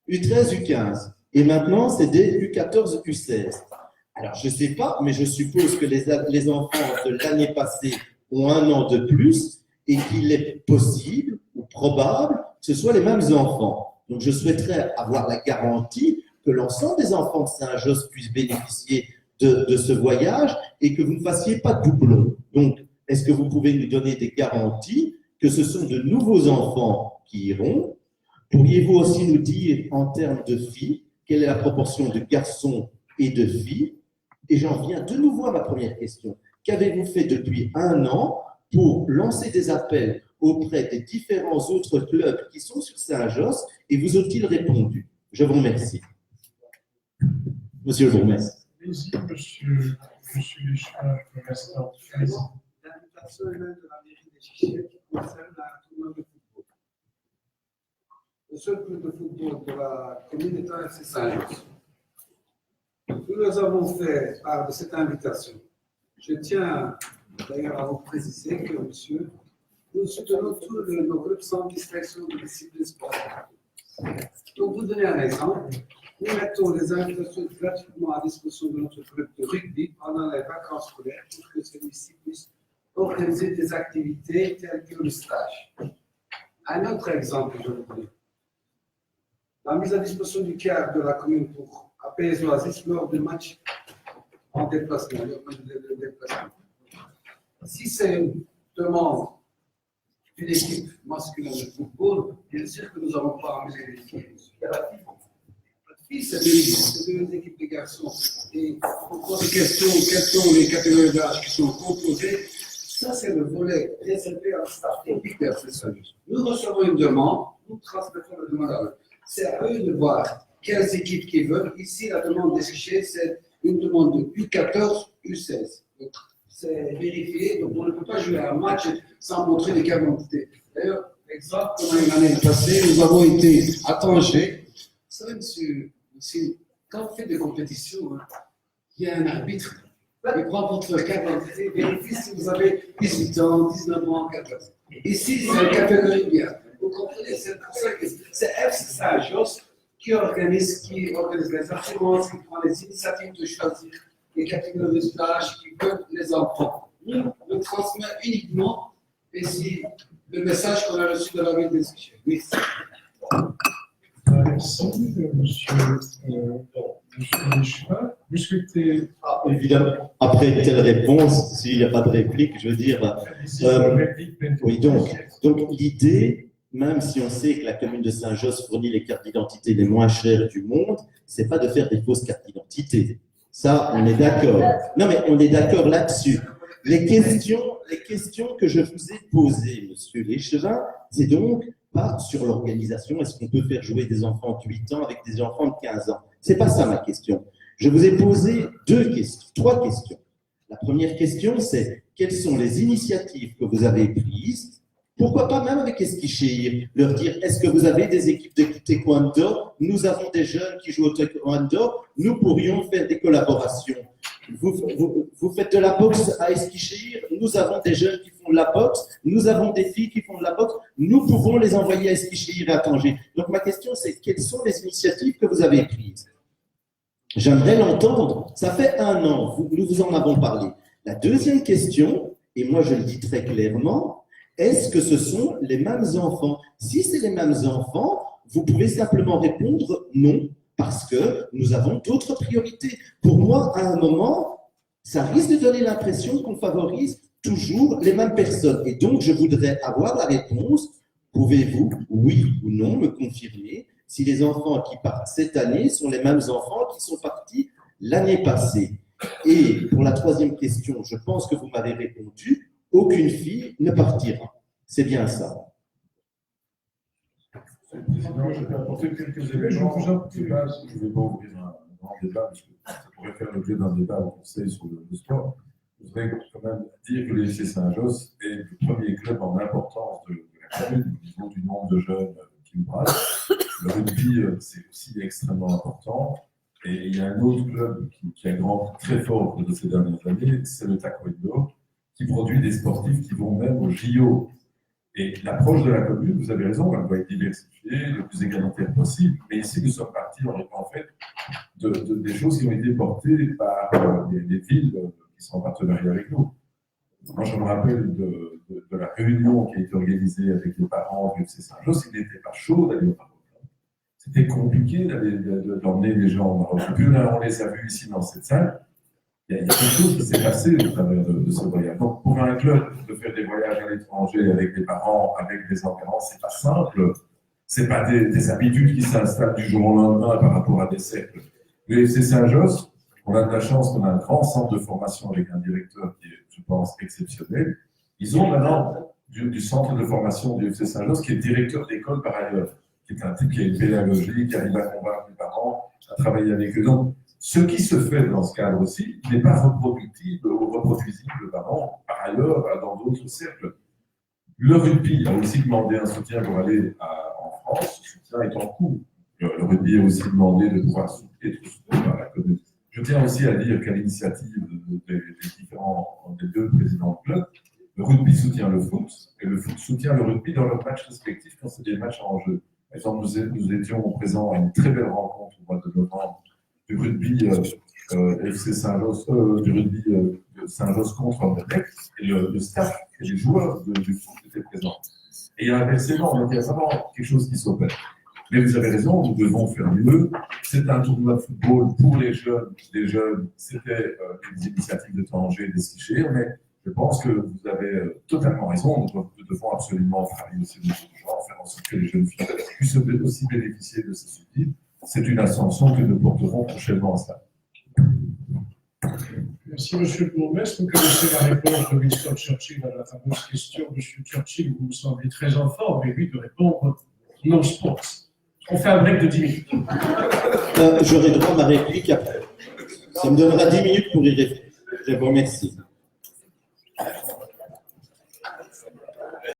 U13, U15, et maintenant c'est des U14, U16. Alors, je ne sais pas, mais je suppose que les enfants de l'année passée ont un an de plus et qu'il est possible ou probable que ce soit les mêmes enfants. Donc, je souhaiterais avoir la garantie que l'ensemble des enfants de Saint-Josse puissent bénéficier de ce voyage et que vous ne fassiez pas de doublons. Donc, est-ce que vous pouvez nous donner des garanties que ce sont de nouveaux enfants qui iront? Pourriez-vous aussi nous dire, en termes de filles, quelle est la proportion de garçons et de filles? Et j'en viens de nouveau à ma première question. Qu'avez-vous fait depuis un an pour lancer des appels auprès des différents autres clubs qui sont sur Saint-Josse et vous ont-ils répondu? Je vous remercie. Monsieur le bourgmestre. Allez-y, monsieur Léchard, pour l'instant. Allez-y. L'invitation est même de la mairie d'Eskişehir qui concerne un tournoi de football. Le seul club de football de la commune est un FC Saint-Josse. Nous avons fait part de cette invitation. Je tiens d'ailleurs à vous préciser que, monsieur, nous soutenons tous nos clubs sans distinction de discipline sportive. Pour vous donner un exemple, nous mettons les invitations gratuitement à disposition de notre club de rugby pendant les vacances scolaires pour que celui-ci puisse organiser des activités telles que le stage. Un autre exemple, je vous dis. La mise à disposition du cadre de la commune pour apaiser Oasis lors de matchs en déplacement. Si c'est une demande d'une équipe masculine de football, bien sûr que nous n'allons pas amener les équipes. La fille, c'est deux équipes de garçons. Et on pose des questions, quelles sont les catégories d'âge qui sont composées. Ça, c'est le volet réservé à la staff technique de FC Saint-Josse. Nous recevons une demande, nous transmettons la demande à eux. C'est à eux de voir quelles équipes qui veulent. Ici, la demande d'Eskişehir, c'est une demande de U14, U16. Donc, c'est vérifié. Donc, on ne peut pas jouer à un match sans montrer les cartes d'identité. D'ailleurs, exemple, comme l'année passée, nous avons été à Tanger. Vous savez, monsieur, quand on fait des compétitions, il y a un arbitre. Il prend votre carte d'identité, vérifie si vous avez 18 ans, 19 ans, 14. Ici, c'est une catégorie bien. Vous comprenez, c'est pour ça que c'est FC Saint-Josse qui organise les assurances, qui prend les initiatives de choisir les catégories d'âge qui veulent les enfants. Nous, on transmet uniquement ici le message qu'on a reçu de la ville d'Eskişehir. Merci. Merci, monsieur Léchard. Vous souhaitez. Évidemment, après une telle réponse, s'il n'y a pas de réplique, je veux dire. Oui, donc l'idée, même si on sait que la commune de Saint-Josse fournit les cartes d'identité les moins chères du monde, c'est pas de faire des fausses cartes d'identité. Ça, on est d'accord. Non, mais on est d'accord là-dessus. Les questions que je vous ai posées, monsieur Léchevin, c'est donc pas sur l'organisation. Est-ce qu'on peut faire jouer des enfants de 8 ans avec des enfants de 15 ans? C'est pas ça ma question. Je vous ai posé trois questions. La première question, c'est quelles sont les initiatives que vous avez prises? Pourquoi pas même avec Eskişehir, leur dire, est-ce que vous avez des équipes de taekwondo? Nous avons des jeunes qui jouent au taekwondo, nous pourrions faire des collaborations. Vous faites de la boxe à Eskişehir, nous avons des jeunes qui font de la boxe, nous avons des filles qui font de la boxe, nous pouvons les envoyer à Eskişehir et à Tanger. Donc ma question, c'est quelles sont les initiatives que vous avez prises? J'aimerais l'entendre. Ça fait un an, nous vous en avons parlé. La deuxième question, et moi je le dis très clairement, est-ce que ce sont les mêmes enfants? Si c'est les mêmes enfants, vous pouvez simplement répondre non, parce que nous avons d'autres priorités. Pour moi, à un moment, ça risque de donner l'impression qu'on favorise toujours les mêmes personnes. Et donc, je voudrais avoir la réponse Pouvez-vous, oui ou non, me confirmer si les enfants qui partent cette année sont les mêmes enfants qui sont partis l'année passée? Et pour la troisième question, je pense que vous m'avez répondu, aucune fille ne partira. C'est bien ça. Président, je vais apporter quelques éléments de base. Je ne vais pas ouvrir un grand débat, parce que ça pourrait faire l'objet d'un débat au Conseil sur le sport. Je voudrais quand même dire que le FC Saint-Josse est le premier club en importance de la commune, au niveau du nombre de jeunes qui nous parlent. Le rugby, c'est aussi extrêmement important. Et il y a un autre club qui a grandi très fort de ces dernières années, c'est le taekwondo, qui produit des sportifs qui vont même au JO. Et l'approche de la commune, vous avez raison, elle doit être diversifiée, le plus égalitaire possible. Mais ici, nous sommes partis en fait des choses qui ont été portées par les villes qui sont en partenariat avec nous. Moi, je me rappelle de la réunion qui a été organisée avec les parents du FC Saint-Josse. Il n'était pas chaud d'aller au Maroc. C'était compliqué d'emmener les gens au Maroc. Puis on les a vus ici dans cette salle. Il y a quelque chose qui s'est passé au travers de ce voyage. Donc, pour un club, de faire des voyages à l'étranger avec des parents, avec des enfants, c'est pas simple. C'est pas des habitudes qui s'installent du jour au lendemain par rapport à des cercles. Le FC Saint-Josse, on a de la chance qu'on a un grand centre de formation avec un directeur qui est, je pense, exceptionnel. Ils ont maintenant du centre de formation du FC Saint-Josse qui est directeur d'école par ailleurs, qui est un type qui a une pédagogie, qui arrive à convaincre les parents, à travailler avec eux. Donc, ce qui se fait dans ce cadre aussi n'est pas reproductible ou reproduisible par ailleurs dans d'autres cercles. Le rugby a aussi demandé un soutien pour aller en France. Ce soutien est en cours. Le rugby a aussi demandé de pouvoir être soutenu par la commune. Je tiens aussi à dire qu'à l'initiative des deux présidents de club, le rugby soutient le foot et le foot soutient le rugby dans leurs matchs respectifs quand c'est des matchs en jeu. Par exemple, nous étions présents à une très belle rencontre au mois de novembre du rugby FC Saint-Josse, du rugby Saint-Josse contre Anderlecht, et le staff et les joueurs du foot étaient présents. Et inversement, il y a vraiment quelque chose qui s'opère. Mais vous avez raison, nous devons faire mieux. C'est un tournoi de football pour les jeunes. Les jeunes, c'était des initiatives de Tanger, des Sichers, mais je pense que vous avez totalement raison. Nous devons absolument travailler aussi de genre, faire en sorte que les jeunes filles puissent aussi bénéficier de ces outils. C'est une ascension que nous porterons prochainement à ça. Merci, M. le bourgmestre. Vous connaissez la réponse de Winston Churchill à la fameuse question. M. Churchill, vous me semblez très en forme, mais lui de répondre non sports. On fait un break de 10 minutes. J'aurai droit à ma réplique après. Ça me donnera 10 minutes pour y réfléchir. Je vous remercie.